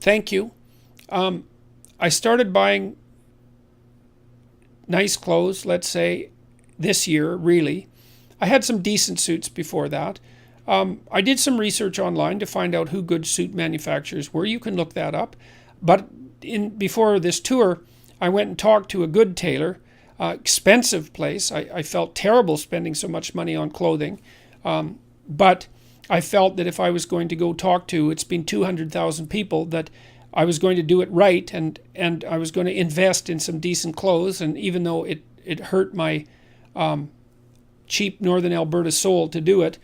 thank you. I started buying nice clothes, let's say, this year, really. I had some decent suits before that. I did some research online to find out who good suit manufacturers were. You can look that up. But before this tour, I went and talked to a good tailor, expensive place. I felt terrible spending so much money on clothing. But I felt that if I was going to go talk to, it's been 200,000 people, that I was going to do it right, and I was going to invest in some decent clothes. And even though it hurt my cheap Northern Alberta soul to do it,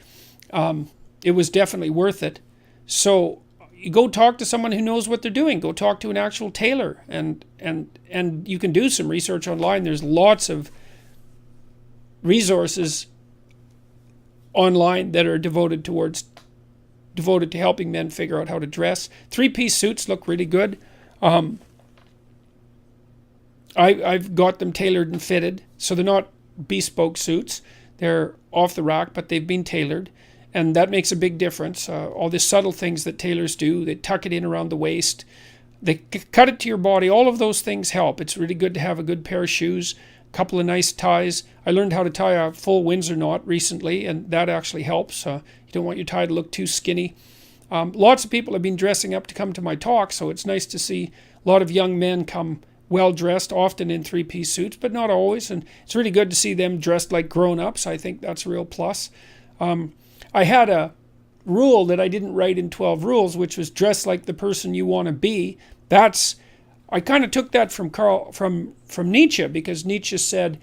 it was definitely worth it. So you go talk to someone who knows what they're doing. Go talk to an actual tailor, and you can do some research online. There's lots of resources online that are devoted to helping men figure out how to dress. 3-piece suits look really good. I've got them tailored and fitted, so they're not bespoke suits. They're off the rack, but they've been tailored, and that makes a big difference. All the subtle things that tailors do, they tuck it in around the waist, they cut it to your body, all of those things help. It's really good to have a good pair of shoes, a couple of nice ties. I learned how to tie a full Windsor knot recently, and that actually helps. You don't want your tie to look too skinny. Lots of people have been dressing up to come to my talk, so it's nice to see a lot of young men come well-dressed, often in 3-piece suits, but not always. And it's really good to see them dressed like grown-ups. I think that's a real plus. I had a rule that I didn't write in 12 Rules, which was dress like the person you want to be. I kind of took that from Nietzsche, because Nietzsche said,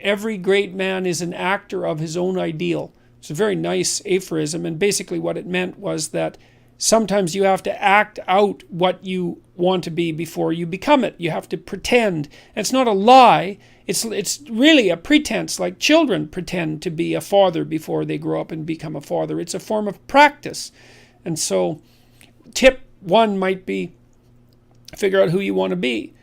every great man is an actor of his own ideal. It's a very nice aphorism, and basically what it meant was that sometimes you have to act out what you want to be before you become it. You have to pretend. And it's not a lie. It's really a pretense, like children pretend to be a father before they grow up and become a father. It's a form of practice. And so tip 1 might be figure out who you want to be.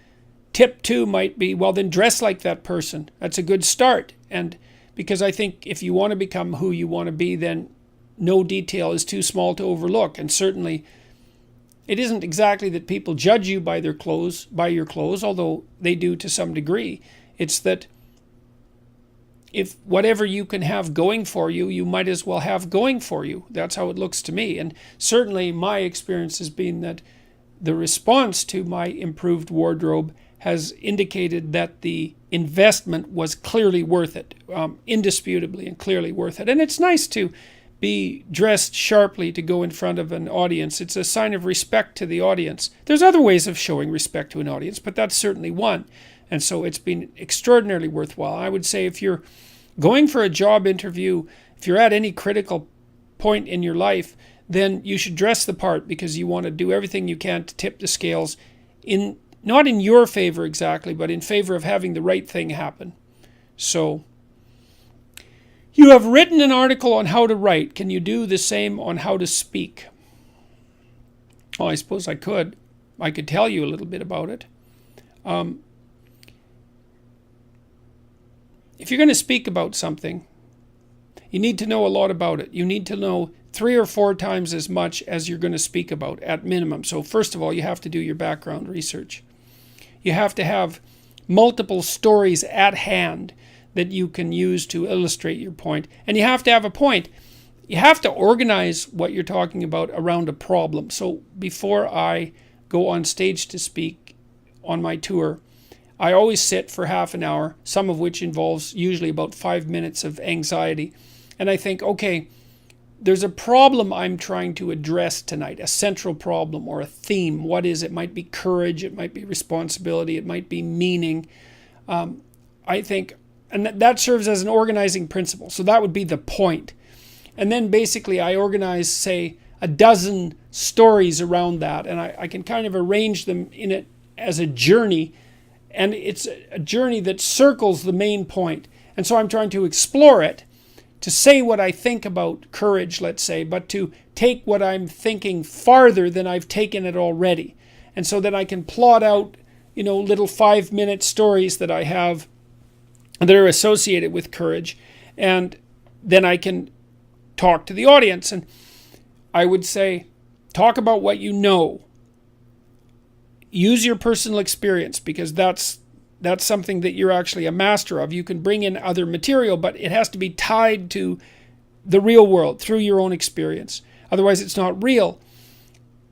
Tip 2 might be, well, then dress like that person. That's a good start. And because I think if you want to become who you want to be, then no detail is too small to overlook. And certainly it isn't exactly that people judge you by your clothes, although they do to some degree. It's that if whatever you can have going for you, you might as well have going for you. That's how it looks to me. And certainly my experience has been that the response to my improved wardrobe has indicated that the investment was clearly worth it, indisputably and clearly worth it. And it's nice to be dressed sharply to go in front of an audience. It's a sign of respect to the audience. There's other ways of showing respect to an audience, but that's certainly one. And so it's been extraordinarily worthwhile. I would say if you're going for a job interview, if you're at any critical point in your life, then you should dress the part, because you want to do everything you can to tip the scales not in your favor exactly, but in favor of having the right thing happen. So, you have written an article on how to write. Can you do the same on how to speak? Well, I suppose I could. I could tell you a little bit about it. If you're going to speak about something, you need to know a lot about it. You need to know 3 or 4 times as much as you're going to speak about at minimum. So first of all, you have to do your background research. You have to have multiple stories at hand that you can use to illustrate your point. And you have to have a point. You have to organize what you're talking about around a problem. So before I go on stage to speak on my tour, I always sit for half an hour, some of which involves usually about 5 minutes of anxiety. And I think, okay, there's a problem I'm trying to address tonight, a central problem or a theme. What is it? It might be courage, it might be responsibility, it might be meaning. I think, and that serves as an organizing principle. So that would be the point. And then basically I organize, say, a dozen stories around that, and I can kind of arrange them in it as a journey, and it's a journey that circles the main point. And so I'm trying to explore it, to say what I think about courage, let's say, but to take what I'm thinking farther than I've taken it already. And so then I can plot out, little 5-minute stories that I have that are associated with courage. And then I can talk to the audience. And I would say, talk about what you know. Use your personal experience, because that's that's something that you're actually a master of. You can bring in other material, but it has to be tied to the real world through your own experience. Otherwise, it's not real.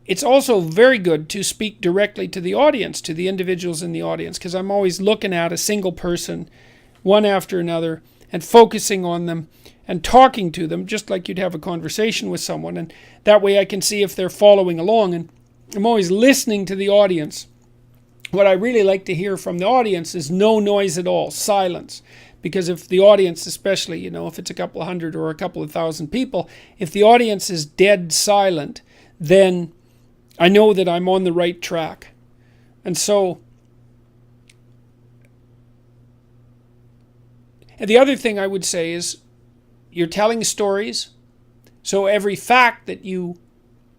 It's also very good to speak directly to the audience, to the individuals in the audience, because I'm always looking at a single person, one after another, and focusing on them and talking to them, just like you'd have a conversation with someone. And that way I can see if they're following along. And I'm always listening to the audience. What I really like to hear from the audience is no noise at all, silence. Because if the audience, especially, if it's a couple of hundred or a couple of thousand people, if the audience is dead silent, then I know that I'm on the right track. And so, and the other thing I would say is you're telling stories. So every fact that you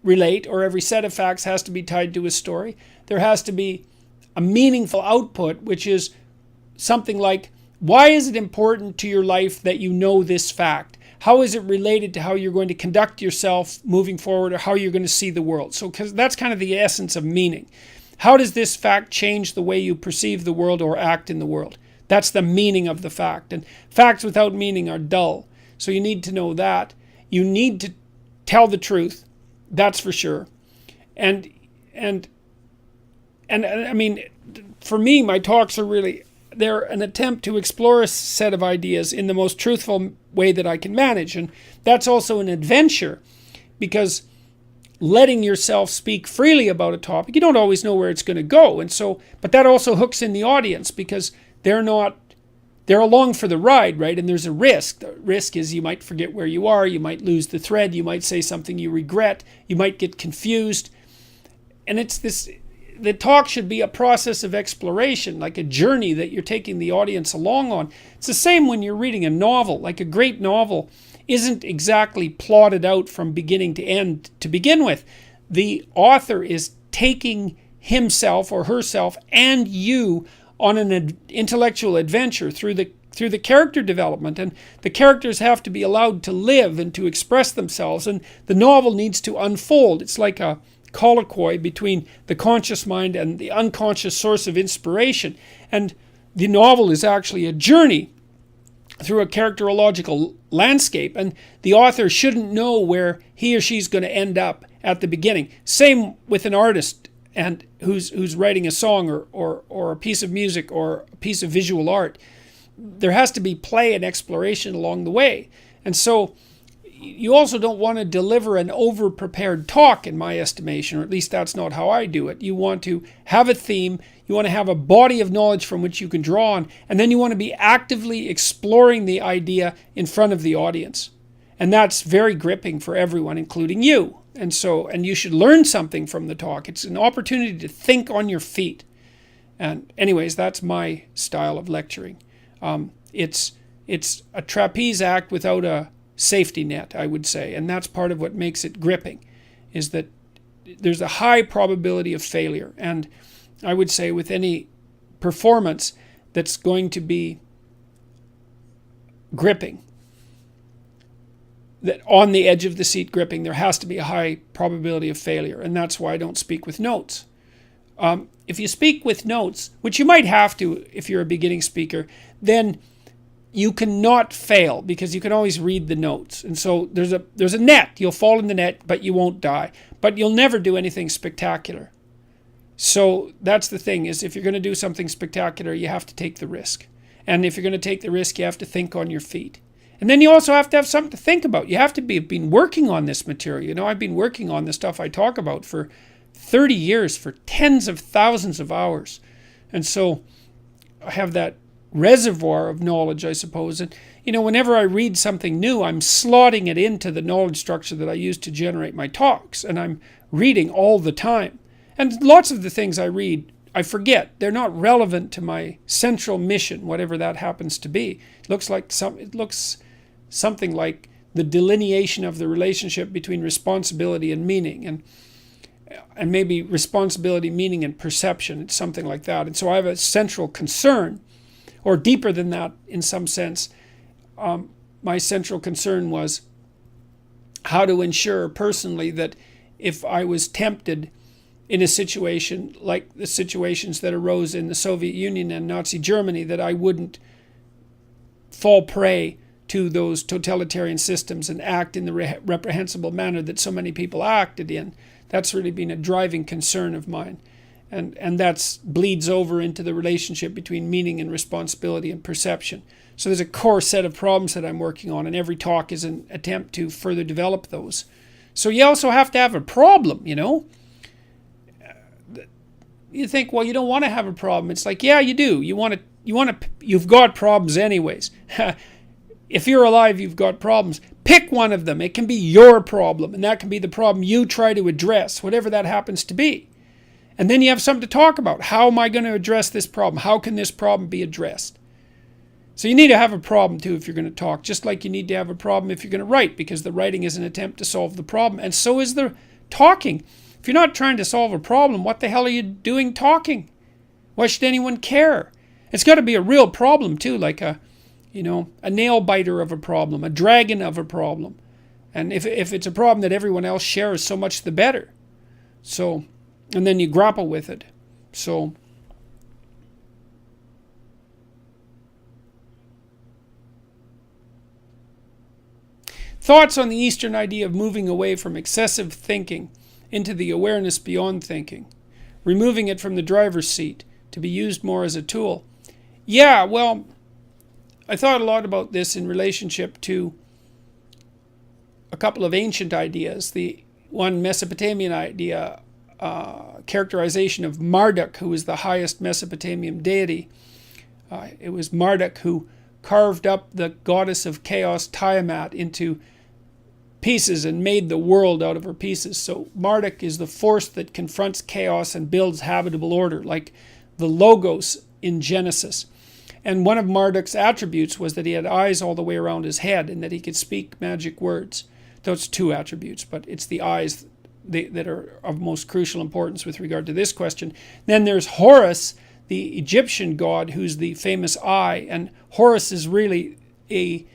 relate or every set of facts has to be tied to a story. There has to be a meaningful output, which is something like, why is it important to your life that you know this fact? How is it related to how you're going to conduct yourself moving forward or how you're going to see the world? So, because that's kind of the essence of meaning. How does this fact change the way you perceive the world or act in the world? That's the meaning of the fact. And facts without meaning are dull. So you need to know that. You need to tell the truth. That's for sure. And I mean, for me, my talks are really, they're an attempt to explore a set of ideas in the most truthful way that I can manage. And that's also an adventure, because letting yourself speak freely about a topic, you don't always know where it's going to go. And so, but that also hooks in the audience, because they're along for the ride, right? And there's a risk. The risk is you might forget where you are, you might lose the thread, you might say something you regret, you might get confused. And the talk should be a process of exploration, like a journey that you're taking the audience along on. It's the same when you're reading a novel. Like a great novel isn't exactly plotted out from beginning to end to begin with. The author is taking himself or herself and you on an intellectual adventure through the character development, and the characters have to be allowed to live and to express themselves, and the novel needs to unfold. It's like a colloquy between the conscious mind and the unconscious source of inspiration. And the novel is actually a journey through a characterological landscape, and the author shouldn't know where he or she's going to end up at the beginning. Same with an artist and who's writing a song or a piece of music or a piece of visual art. There has to be play and exploration along the way. And so you also don't want to deliver an over-prepared talk, in my estimation, or at least that's not how I do it. You want to have a theme, you want to have a body of knowledge from which you can draw on, and then you want to be actively exploring the idea in front of the audience. And that's very gripping for everyone, including you. And you should learn something from the talk. It's an opportunity to think on your feet. And anyways, that's my style of lecturing. It's a trapeze act without a safety net, I would say. And that's part of what makes it gripping, is that there's a high probability of failure. And I would say with any performance that's going to be gripping, that on the edge of the seat gripping, there has to be a high probability of failure. And that's why I don't speak with notes. If you speak with notes, which you might have to if you're a beginning speaker, then you cannot fail, because you can always read the notes. And so there's a net. You'll fall in the net, but you won't die. But you'll never do anything spectacular. So that's the thing, is if you're going to do something spectacular, you have to take the risk. And if you're going to take the risk, you have to think on your feet. And then you also have to have something to think about. You have to have been working on this material. I've been working on the stuff I talk about for 30 years, for tens of thousands of hours. And so I have that reservoir of knowledge, I suppose. And, whenever I read something new, I'm slotting it into the knowledge structure that I use to generate my talks. And I'm reading all the time. And lots of the things I read, I forget. They're not relevant to my central mission, whatever that happens to be. It looks something like the delineation of the relationship between responsibility and meaning, and maybe responsibility, meaning, and perception. It's something like that. And so I have a central concern, or deeper than that in some sense. My central concern was how to ensure personally that if I was tempted, in a situation like the situations that arose in the Soviet Union and Nazi Germany, that I wouldn't fall prey to those totalitarian systems and act in the reprehensible manner that so many people acted in. That's really been a driving concern of mine. And that bleeds over into the relationship between meaning and responsibility and perception. So there's a core set of problems that I'm working on, and every talk is an attempt to further develop those. So you also have to have a problem, you know. You think, well, you don't want to have a problem. It's like, yeah, you do. You've got problems anyways. If you're alive, you've got problems. Pick one of them. It can be your problem, and that can be the problem you try to address, whatever that happens to be. And then you have something to talk about. How am I going to address this problem? How can this problem be addressed? So you need to have a problem too if you're going to talk, just like you need to have a problem if you're going to write, because the writing is an attempt to solve the problem, and so is the talking. If you're not trying to solve a problem, what the hell are you doing talking? Why should anyone care? It's got to be a real problem too, like a nail biter of a problem, a dragon of a problem. And if it's a problem that everyone else shares, so much the better. So, and then you grapple with it. So, thoughts on the Eastern idea of moving away from excessive thinking into the awareness beyond thinking, removing it from the driver's seat to be used more as a tool. Yeah, well, I thought a lot about this in relationship to a couple of ancient ideas. The one Mesopotamian idea, characterization of Marduk, who was the highest Mesopotamian deity. It was Marduk who carved up the goddess of chaos, Tiamat, into pieces and made the world out of her pieces. So Marduk is the force that confronts chaos and builds habitable order, like the Logos in Genesis. And one of Marduk's attributes was that he had eyes all the way around his head and that he could speak magic words. Those two attributes, but it's the eyes that are of most crucial importance with regard to this question. Then there's Horus, the Egyptian god, who's the famous eye, and Horus is really a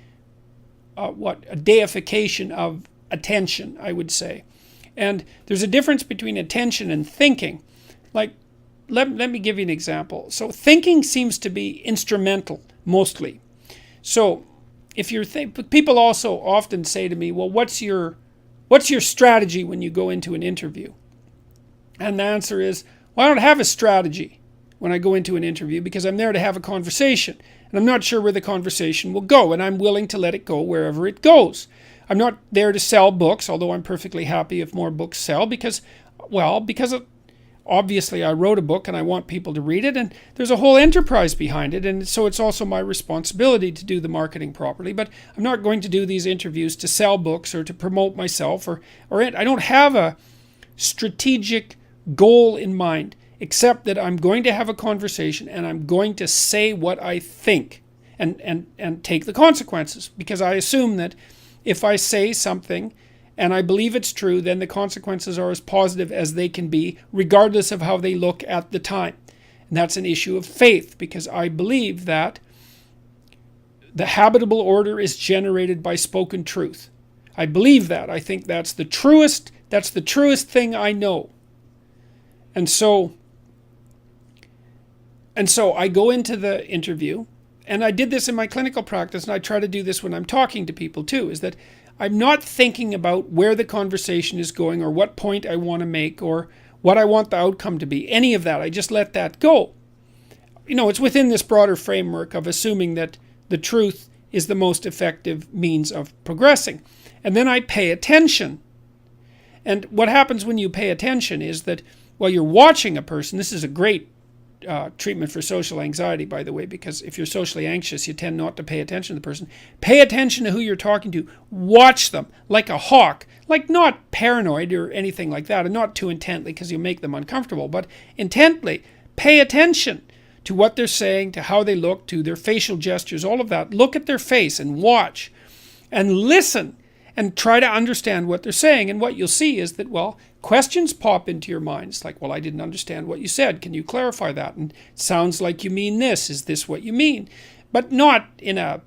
deification of attention, I would say. And there's a difference between attention and thinking. Like, let me give you an example. So thinking seems to be instrumental, mostly. So if you're people also often say to me, well, what's your strategy when you go into an interview? And the answer is, well, I don't have a strategy when I go into an interview because I'm there to have a conversation. And I'm not sure where the conversation will go, and I'm willing to let it go wherever it goes. I'm not there to sell books, although I'm perfectly happy if more books sell, because obviously I wrote a book and I want people to read it, and there's a whole enterprise behind it, and so it's also my responsibility to do the marketing properly. But I'm not going to do these interviews to sell books or to promote myself, or I don't have a strategic goal in mind, except that I'm going to have a conversation and I'm going to say what I think and take the consequences, because I assume that if I say something and I believe it's true, then the consequences are as positive as they can be, regardless of how they look at the time. And that's an issue of faith, because I believe that the habitable order is generated by spoken truth. I believe that. I think that's the truest thing I know. And so I go into the interview, and I did this in my clinical practice, and I try to do this when I'm talking to people too, is that I'm not thinking about where the conversation is going or what point I want to make or what I want the outcome to be. Any of that. I just let that go. It's within this broader framework of assuming that the truth is the most effective means of progressing. And then I pay attention. And what happens when you pay attention is that while you're watching a person, this is a great treatment for social anxiety, by the way, because if you're socially anxious, you tend not to pay attention to the person. Pay attention to who you're talking to. Watch them like a hawk, like not paranoid or anything like that, and not too intently because you'll make them uncomfortable, but intently. Pay attention to what they're saying, to how they look, to their facial gestures, all of that. Look at their face and watch and listen and try to understand what they're saying. And what you'll see is that, well, questions pop into your mind. It's like, well, I didn't understand what you said. Can you clarify that? And it sounds like you mean this. Is this what you mean? But not in a,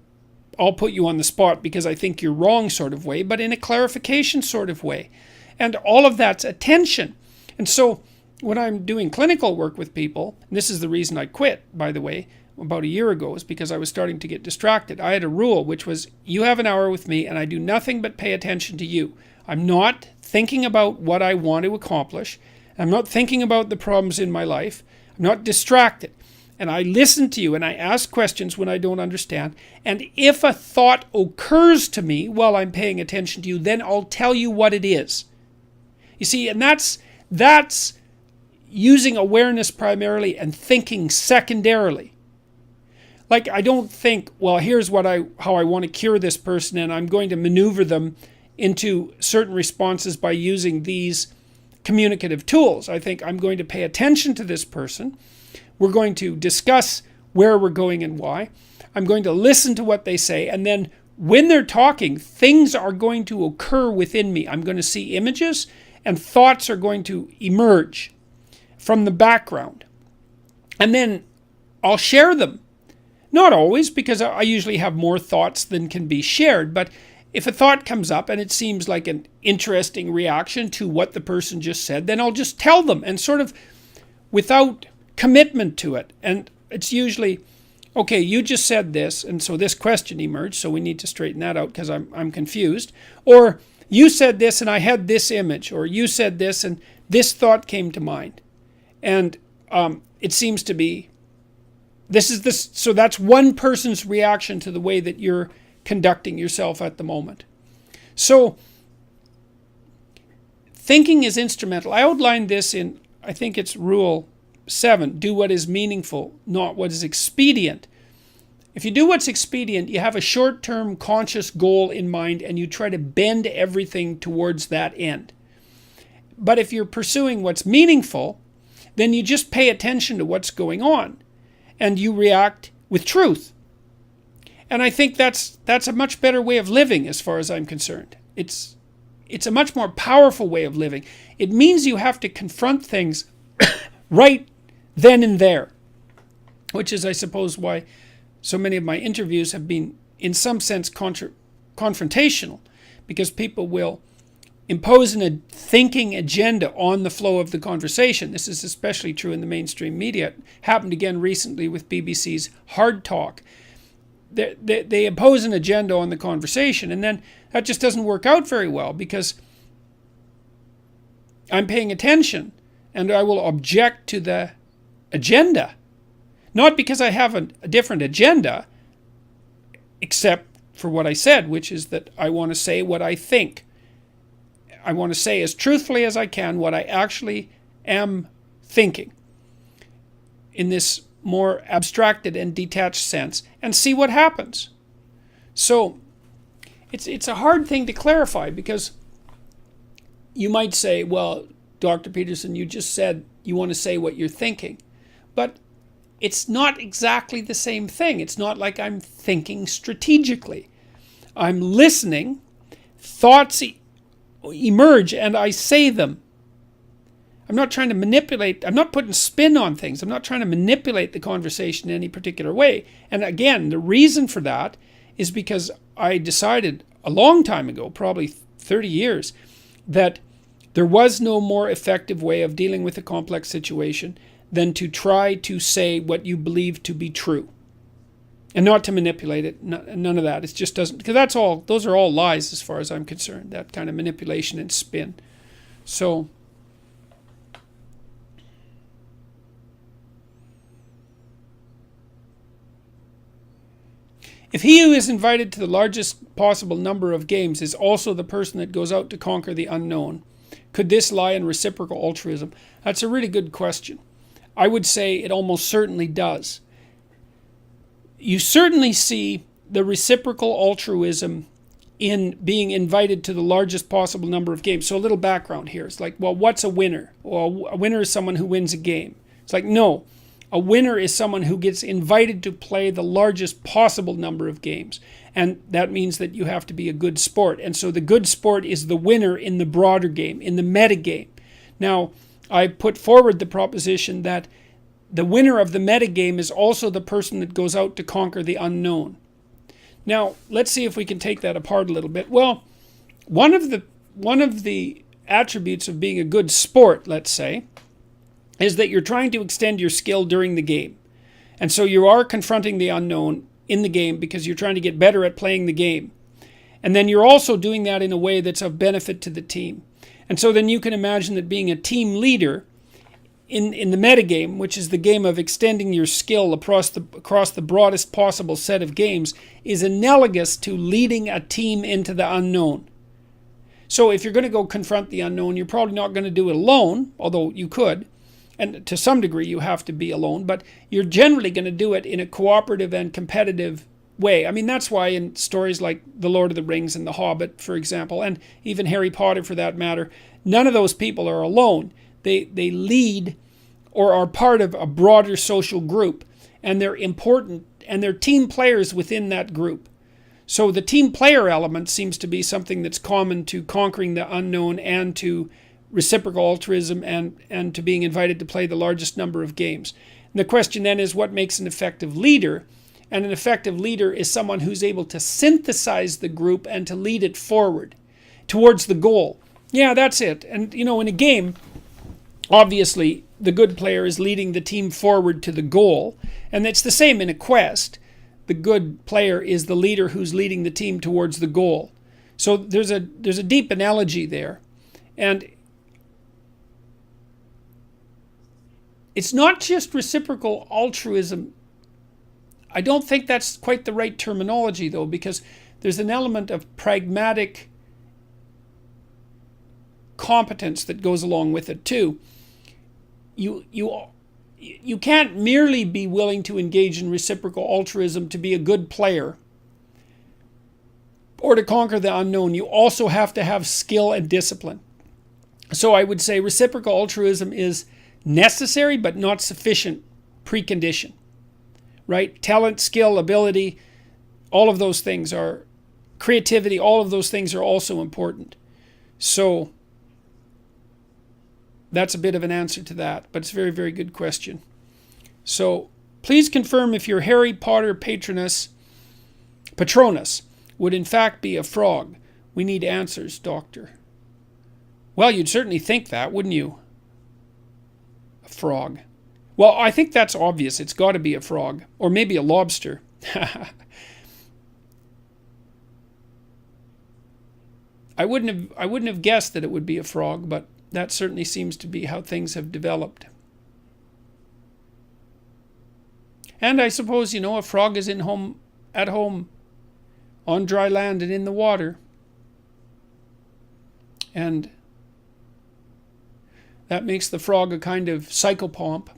I'll put you on the spot because I think you're wrong sort of way, but in a clarification sort of way. And all of that's attention. And so when I'm doing clinical work with people, and this is the reason I quit, by the way, about a year ago, is because I was starting to get distracted. I had a rule, which was, you have an hour with me and I do nothing but pay attention to you. I'm not thinking about what I want to accomplish. I'm not thinking about the problems in my life. I'm not distracted. And I listen to you and I ask questions when I don't understand. And if a thought occurs to me while I'm paying attention to you, then I'll tell you what it is. You see, and that's using awareness primarily and thinking secondarily. Like, I don't think, well, here's how I want to cure this person, and I'm going to maneuver them into certain responses by using these communicative tools. I think I'm going to pay attention to this person. We're going to discuss where we're going and why. I'm going to listen to what they say, and then when they're talking, things are going to occur within me. I'm going to see images, and thoughts are going to emerge from the background. And then I'll share them. Not always, because I usually have more thoughts than can be shared, but if a thought comes up and it seems like an interesting reaction to what the person just said, then I'll just tell them, and sort of without commitment to it. And it's usually, okay, you just said this, and so this question emerged, so we need to straighten that out because I'm confused. Or you said this and I had this image, or you said this and this thought came to mind. And it seems to be, so that's one person's reaction to the way that you're conducting yourself at the moment. So thinking is instrumental. I outlined this in, I think it's Rule 7, do what is meaningful, not what is expedient. If you do what's expedient, you have a short-term conscious goal in mind and you try to bend everything towards that end. But if you're pursuing what's meaningful, then you just pay attention to what's going on and you react with truth. And I think that's a much better way of living as far as I'm concerned. It's a much more powerful way of living. It means you have to confront things right then and there, which is, I suppose, why so many of my interviews have been, in some sense, confrontational, because people will impose a thinking agenda on the flow of the conversation. This is especially true in the mainstream media. It happened again recently with BBC's Hard Talk. They impose an agenda on the conversation, and then that just doesn't work out very well, because I'm paying attention and I will object to the agenda. Not because I have a different agenda, except for what I said, which is that I want to say what I think. I want to say as truthfully as I can what I actually am thinking in this more abstracted and detached sense, and see what happens. So it's a hard thing to clarify, because you might say, well, Dr. Peterson, you just said you want to say what you're thinking. But it's not exactly the same thing. It's not like I'm thinking strategically. I'm listening, thoughts emerge, and I say them. I'm not trying to manipulate, I'm not putting spin on things. I'm not trying to manipulate the conversation in any particular way. And again, the reason for that is because I decided a long time ago, probably 30 years, that there was no more effective way of dealing with a complex situation than to try to say what you believe to be true. And not to manipulate it, none of that. It just doesn't, because those are all lies as far as I'm concerned, that kind of manipulation and spin. So, if he who is invited to the largest possible number of games is also the person that goes out to conquer the unknown, could this lie in reciprocal altruism? That's a really good question. I would say it almost certainly does. You certainly see the reciprocal altruism in being invited to the largest possible number of games. So a little background here. It's like, well, what's a winner? Well, a winner is someone who wins a game. It's like, no. A winner is someone who gets invited to play the largest possible number of games. And that means that you have to be a good sport. And so the good sport is the winner in the broader game, in the meta game. Now, I put forward the proposition that the winner of the meta game is also the person that goes out to conquer the unknown. Now, let's see if we can take that apart a little bit. Well, one of the attributes of being a good sport, let's say, is that you're trying to extend your skill during the game. And so you are confronting the unknown in the game because you're trying to get better at playing the game. And then you're also doing that in a way that's of benefit to the team. And so then you can imagine that being a team leader in the metagame, which is the game of extending your skill across the broadest possible set of games, is analogous to leading a team into the unknown. So if you're going to go confront the unknown, you're probably not going to do it alone, although you could. And to some degree you have to be alone, but you're generally going to do it in a cooperative and competitive way. I mean, that's why in stories like The Lord of the Rings and The Hobbit, for example, and even Harry Potter for that matter, none of those people are alone. They lead or are part of a broader social group, and they're important, and they're team players within that group. So the team player element seems to be something that's common to conquering the unknown and to reciprocal altruism and to being invited to play the largest number of games. And the question then is, what makes an effective leader? And an effective leader is someone who's able to synthesize the group and to lead it forward towards the goal. Yeah, that's it. And, in a game, obviously, the good player is leading the team forward to the goal. And it's the same in a quest. The good player is the leader who's leading the team towards the goal. So there's a deep analogy there. And it's not just reciprocal altruism. I don't think that's quite the right terminology, though, because there's an element of pragmatic competence that goes along with it, too. You can't merely be willing to engage in reciprocal altruism to be a good player or to conquer the unknown. You also have to have skill and discipline. So I would say reciprocal altruism is necessary but not sufficient precondition, right? Talent, skill, ability, all of those things are, creativity, all of those things are also important. So that's a bit of an answer to that, but it's a very, very good question. So please confirm if your Harry Potter Patronus would in fact be a frog. We need answers, Doctor. Well, you'd certainly think that, wouldn't you? A frog. Well, I think that's obvious. It's got to be a frog. Or maybe a lobster. I wouldn't have guessed that it would be a frog, but that certainly seems to be how things have developed. And I suppose, a frog is at home, on dry land and in the water. And that makes the frog a kind of psychopomp.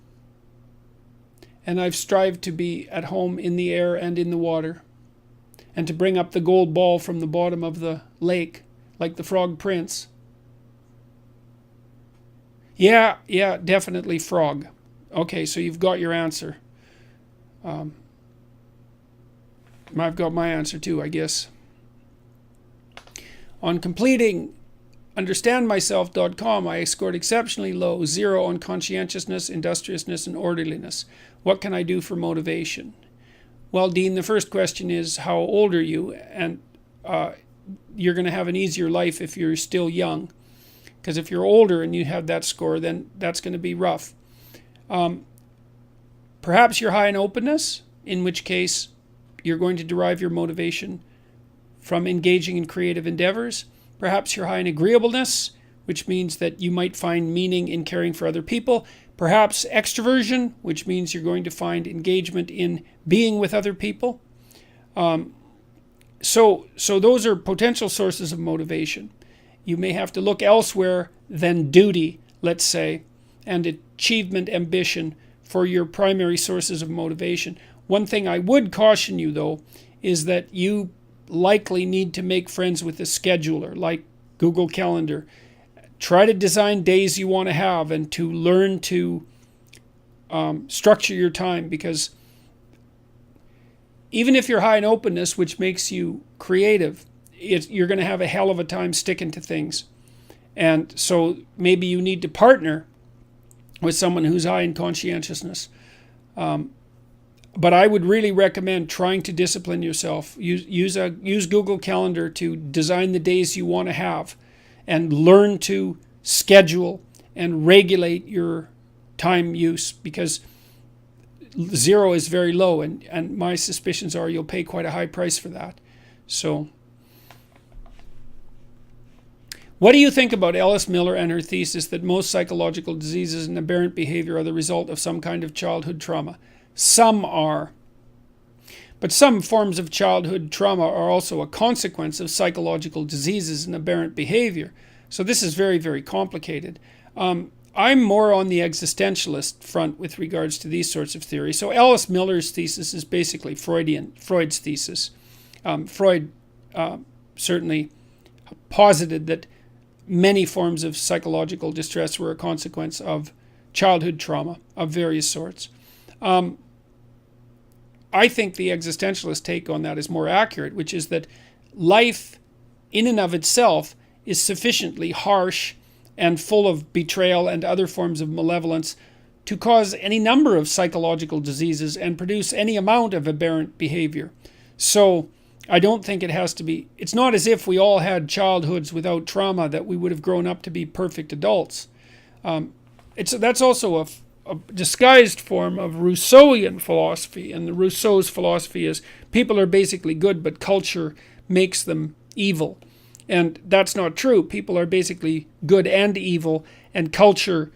And I've strived to be at home in the air and in the water, and to bring up the gold ball from the bottom of the lake, like the Frog Prince. Yeah, definitely frog. Okay, so you've got your answer. I've got my answer too, I guess. On completing understandmyself.com, I scored exceptionally low, 0 on conscientiousness, industriousness, and orderliness. What can I do for motivation? Well, Dean, the first question is, how old are you? And you're going to have an easier life if you're still young. Because if you're older and you have that score, then that's going to be rough. Perhaps you're high in openness, in which case you're going to derive your motivation from engaging in creative endeavors. Perhaps you're high in agreeableness, which means that you might find meaning in caring for other people. Perhaps extroversion, which means you're going to find engagement in being with other people. So those are potential sources of motivation. You may have to look elsewhere than duty, let's say, and achievement ambition for your primary sources of motivation. One thing I would caution you, though, is that you likely need to make friends with a scheduler like Google Calendar. Try to design days you want to have and to learn to structure your time, because even if you're high in openness, which makes you creative, you're going to have a hell of a time sticking to things. And so maybe you need to partner with someone who's high in conscientiousness. But I would really recommend trying to discipline yourself. Use Google Calendar to design the days you want to have, and learn to schedule and regulate your time use, because 0 is very low, and my suspicions are you'll pay quite a high price for that. So what do you think about Alice Miller and her thesis that most psychological diseases and aberrant behavior are the result of some kind of childhood trauma? Some are. But some forms of childhood trauma are also a consequence of psychological diseases and aberrant behavior. So this is very, very complicated. I'm more on the existentialist front with regards to these sorts of theories. So Alice Miller's thesis is basically Freud's thesis. Freud certainly posited that many forms of psychological distress were a consequence of childhood trauma of various sorts. I think the existentialist take on that is more accurate, which is that life in and of itself is sufficiently harsh and full of betrayal and other forms of malevolence to cause any number of psychological diseases and produce any amount of aberrant behavior. So I don't think it has to be, it's not as if we all had childhoods without trauma that we would have grown up to be perfect adults. That's also a disguised form of Rousseauian philosophy, and Rousseau's philosophy is people are basically good, but culture makes them evil. And that's not true. People are basically good and evil, and culture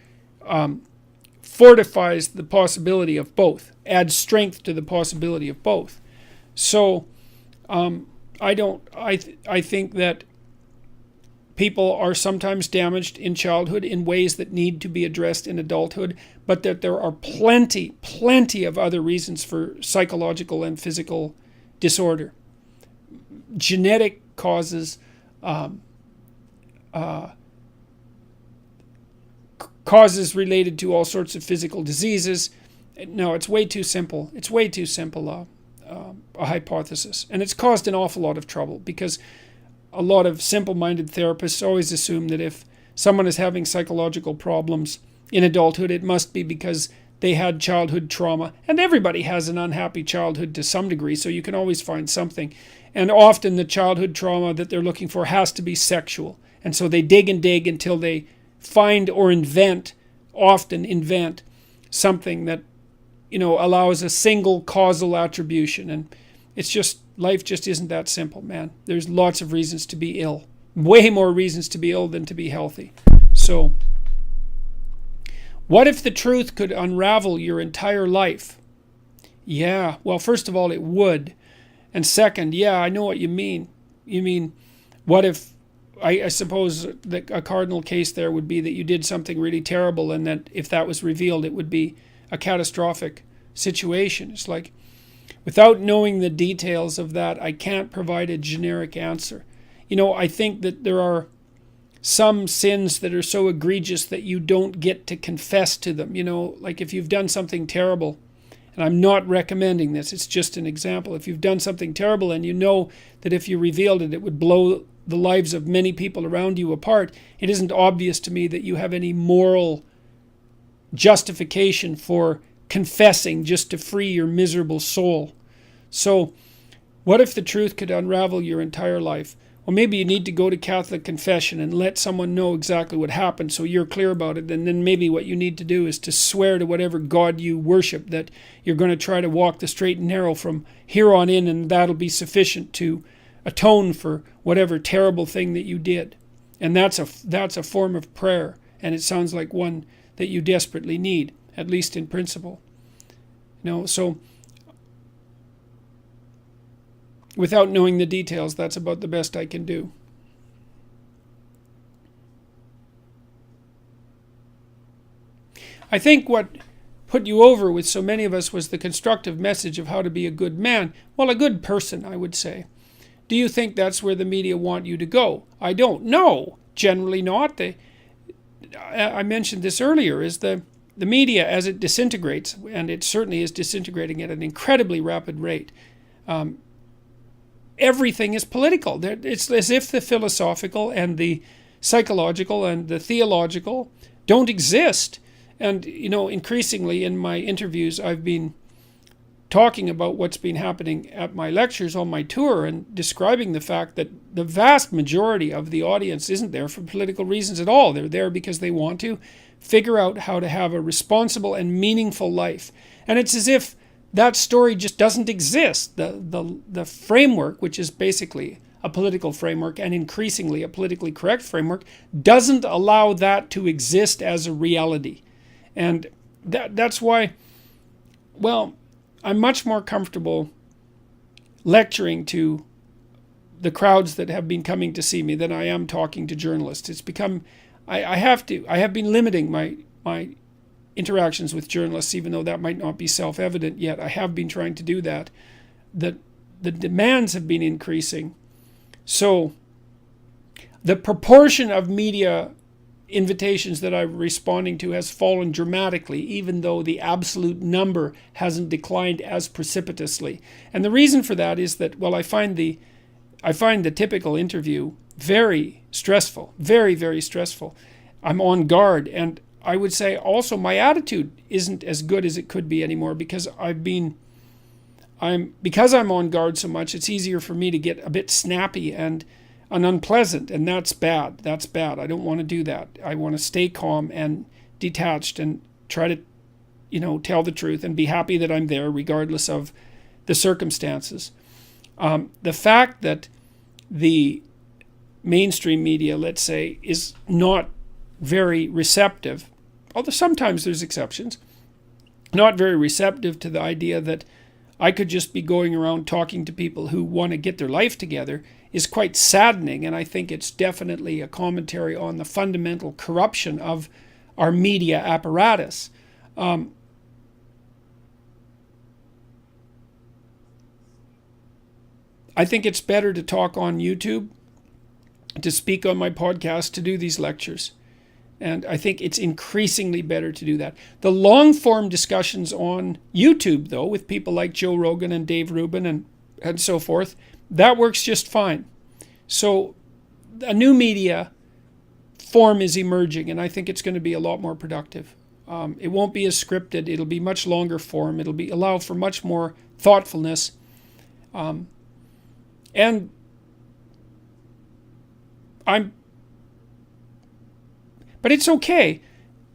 fortifies the possibility of both, adds strength to the possibility of both. So I think that people are sometimes damaged in childhood in ways that need to be addressed in adulthood, but that there are plenty of other reasons for psychological and physical disorder. Genetic causes, causes related to all sorts of physical diseases. No, it's way too simple. It's way too simple a hypothesis. And it's caused an awful lot of trouble, because a lot of simple-minded therapists always assume that if someone is having psychological problems in adulthood, it must be because they had childhood trauma. And everybody has an unhappy childhood to some degree, so you can always find something. And often the childhood trauma that they're looking for has to be sexual. And so they dig and dig until they find or often invent something that, allows a single causal attribution. And it's just, life just isn't that simple, man. There's lots of reasons to be ill. Way more reasons to be ill than to be healthy. So, what if the truth could unravel your entire life? Yeah, well, first of all, it would. And second, yeah, I know what you mean. You mean, what if, I suppose that a cardinal case there would be that you did something really terrible, and that if that was revealed, it would be a catastrophic situation. It's like, without knowing the details of that, I can't provide a generic answer. I think that there are some sins that are so egregious that you don't get to confess to them. Like if you've done something terrible, and I'm not recommending this, it's just an example. If you've done something terrible and you know that if you revealed it, it would blow the lives of many people around you apart, it isn't obvious to me that you have any moral justification for confessing just to free your miserable soul. So, what if the truth could unravel your entire life? Well, maybe you need to go to Catholic confession and let someone know exactly what happened so you're clear about it. And then maybe what you need to do is to swear to whatever God you worship that you're going to try to walk the straight and narrow from here on in, and that'll be sufficient to atone for whatever terrible thing that you did. And that's a form of prayer, and it sounds like one that you desperately need, at least in principle. So without knowing the details, that's about the best I can do. I think what put you over with so many of us was the constructive message of how to be a good man. Well, a good person, I would say. Do you think that's where the media want you to go? I don't know. Generally not. I mentioned this earlier, is the media, as it disintegrates, and it certainly is disintegrating at an incredibly rapid rate, everything is political. It's as if the philosophical and the psychological and the theological don't exist. And, increasingly in my interviews, I've been talking about what's been happening at my lectures on my tour and describing the fact that the vast majority of the audience isn't there for political reasons at all. They're there because they want to figure out how to have a responsible and meaningful life. And it's as if that story just doesn't exist. The framework, which is basically a political framework and increasingly a politically correct framework, doesn't allow that to exist as a reality. And that's why, well, I'm much more comfortable lecturing to the crowds that have been coming to see me than I am talking to journalists. It's become, I have been limiting my interactions with journalists, even though that might not be self-evident yet. I have been trying to do that. The demands have been increasing. So the proportion of media invitations that I'm responding to has fallen dramatically, even though the absolute number hasn't declined as precipitously. And the reason for that is that, well, I find the typical interview very stressful, very, very stressful. I'm on guard, and I would say also my attitude isn't as good as it could be anymore because because I'm on guard so much. It's easier for me to get a bit snappy and unpleasant, and that's bad. That's bad. I don't want to do that. I want to stay calm and detached and try to, tell the truth and be happy that I'm there regardless of the circumstances. The fact that the mainstream media, let's say, is not very receptive, although sometimes there's exceptions, not very receptive to the idea that I could just be going around talking to people who want to get their life together is quite saddening, and I think it's definitely a commentary on the fundamental corruption of our media apparatus. I think it's better to talk on YouTube, to speak on my podcast, to do these lectures. And I think it's increasingly better to do that. The long-form discussions on YouTube, though, with people like Joe Rogan and Dave Rubin and so forth, that works just fine. So a new media form is emerging, and I think it's going to be a lot more productive. It won't be as scripted. It'll be much longer form. It'll allow for much more thoughtfulness. But it's okay.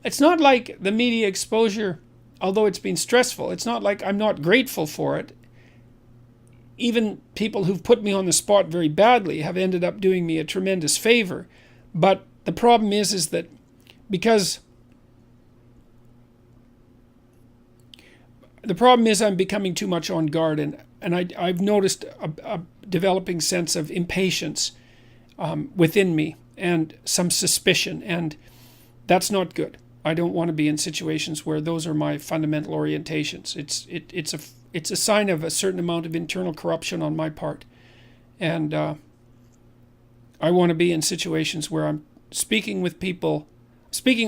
It's not like the media exposure, although it's been stressful, it's not like I'm not grateful for it. Even people who've put me on the spot very badly have ended up doing me a tremendous favor. But the problem is that because I'm becoming too much on guard, and I've noticed a developing sense of impatience within me and some suspicion, and that's not good. I don't want to be in situations where those are my fundamental orientations. It's a sign of a certain amount of internal corruption on my part, and I want to be in situations where I'm speaking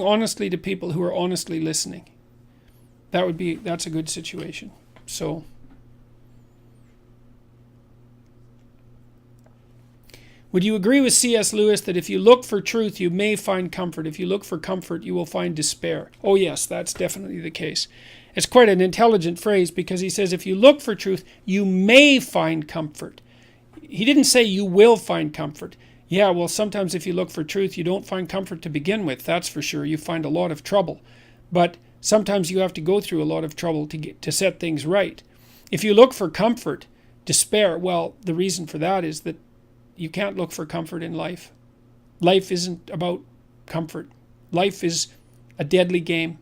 honestly to people who are honestly listening. That's a good situation. So would you agree with C.S. Lewis that if you look for truth, you may find comfort? If you look for comfort, you will find despair. Oh yes, that's definitely the case. It's quite an intelligent phrase because he says if you look for truth, you may find comfort. He didn't say you will find comfort. Yeah, well, sometimes if you look for truth, you don't find comfort to begin with, that's for sure. You find a lot of trouble. But sometimes you have to go through a lot of trouble to set things right. If you look for comfort, despair, well, the reason for that is that you can't look for comfort in life. Life isn't about comfort. Life is a deadly game.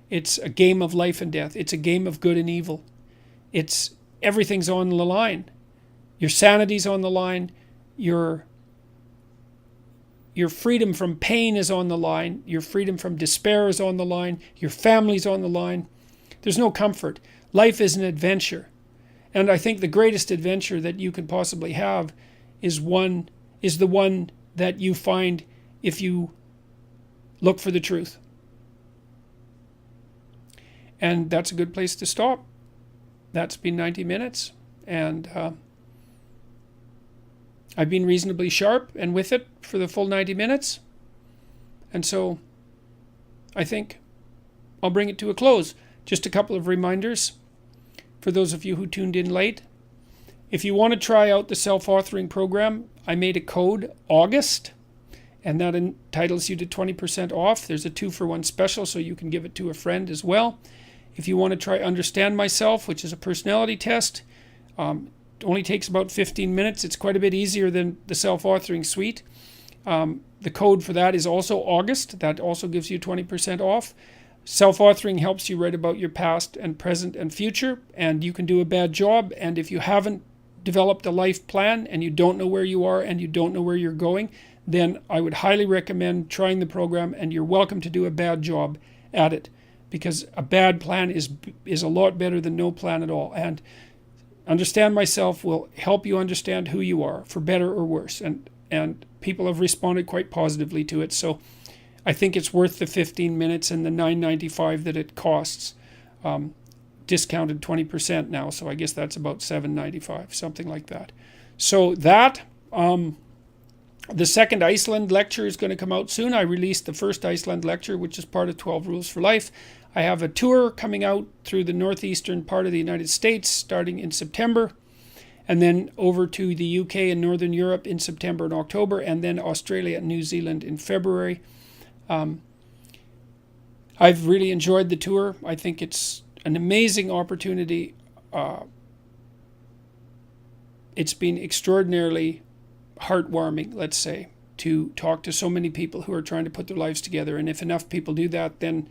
It's a game of life and death. It's a game of good and evil. Everything's on the line. Your sanity's on the line. Your freedom from pain is on the line. Your freedom from despair is on the line. Your family's on the line. There's no comfort. Life is an adventure. And I think the greatest adventure that you can possibly have is the one that you find if you look for the truth. And that's a good place to stop. That's been 90 minutes, and I've been reasonably sharp and with it for the full 90 minutes. And so I think I'll bring it to a close. Just a couple of reminders. for those of you who tuned in late. If you want to try out the self-authoring program, I made a code August, and that entitles you to 20% off. There's a 2-for-1 special, so you can give it to a friend as well. If you want to try Understand Myself, which is a personality test, it only takes about 15 minutes. It's quite a bit easier than the self-authoring suite. The code for that is also August. That also gives you 20% off. Self-authoring helps you write about your past and present and future, and you can do a bad job. And if you haven't developed a life plan and you don't know where you are and you don't know where you're going, then I would highly recommend trying the program, and you're welcome to do a bad job at it, because a bad plan is a lot better than no plan at all. And Understand Myself will help you understand who you are, for better or worse, and people have responded quite positively to it. So I think it's worth the 15 minutes and the $9.95 that it costs, discounted 20% now. So I guess that's about $7.95, something like that. So that, the second Iceland lecture is going to come out soon. I released the first Iceland lecture, which is part of 12 Rules for Life. I have a tour coming out through the northeastern part of the United States starting in September, and then over to the UK and Northern Europe in September and October, and then Australia and New Zealand in February. I've really enjoyed the tour. I think it's an amazing opportunity. It's been extraordinarily heartwarming, let's say, to talk to so many people who are trying to put their lives together. And if enough people do that, then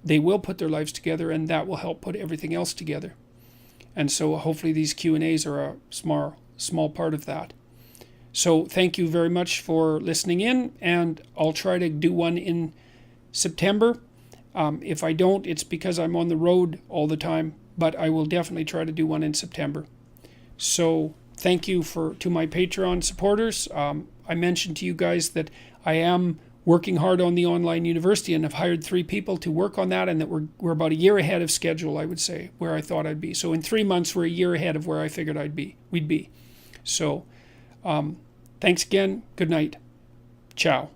they will put their lives together, and that will help put everything else together. And so hopefully these Q&As are a small part of that. So thank you very much for listening in, and I'll try to do one in September. If I don't, it's because I'm on the road all the time, but I will definitely try to do one in September. So thank you to my Patreon supporters. I mentioned to you guys that I am working hard on the online university, and I've hired 3 people to work on that, and that we're about a year ahead of schedule, I would say, where I thought I'd be. So in 3 months, we're a year ahead of where I figured we'd be. So thanks again. Good night. Ciao.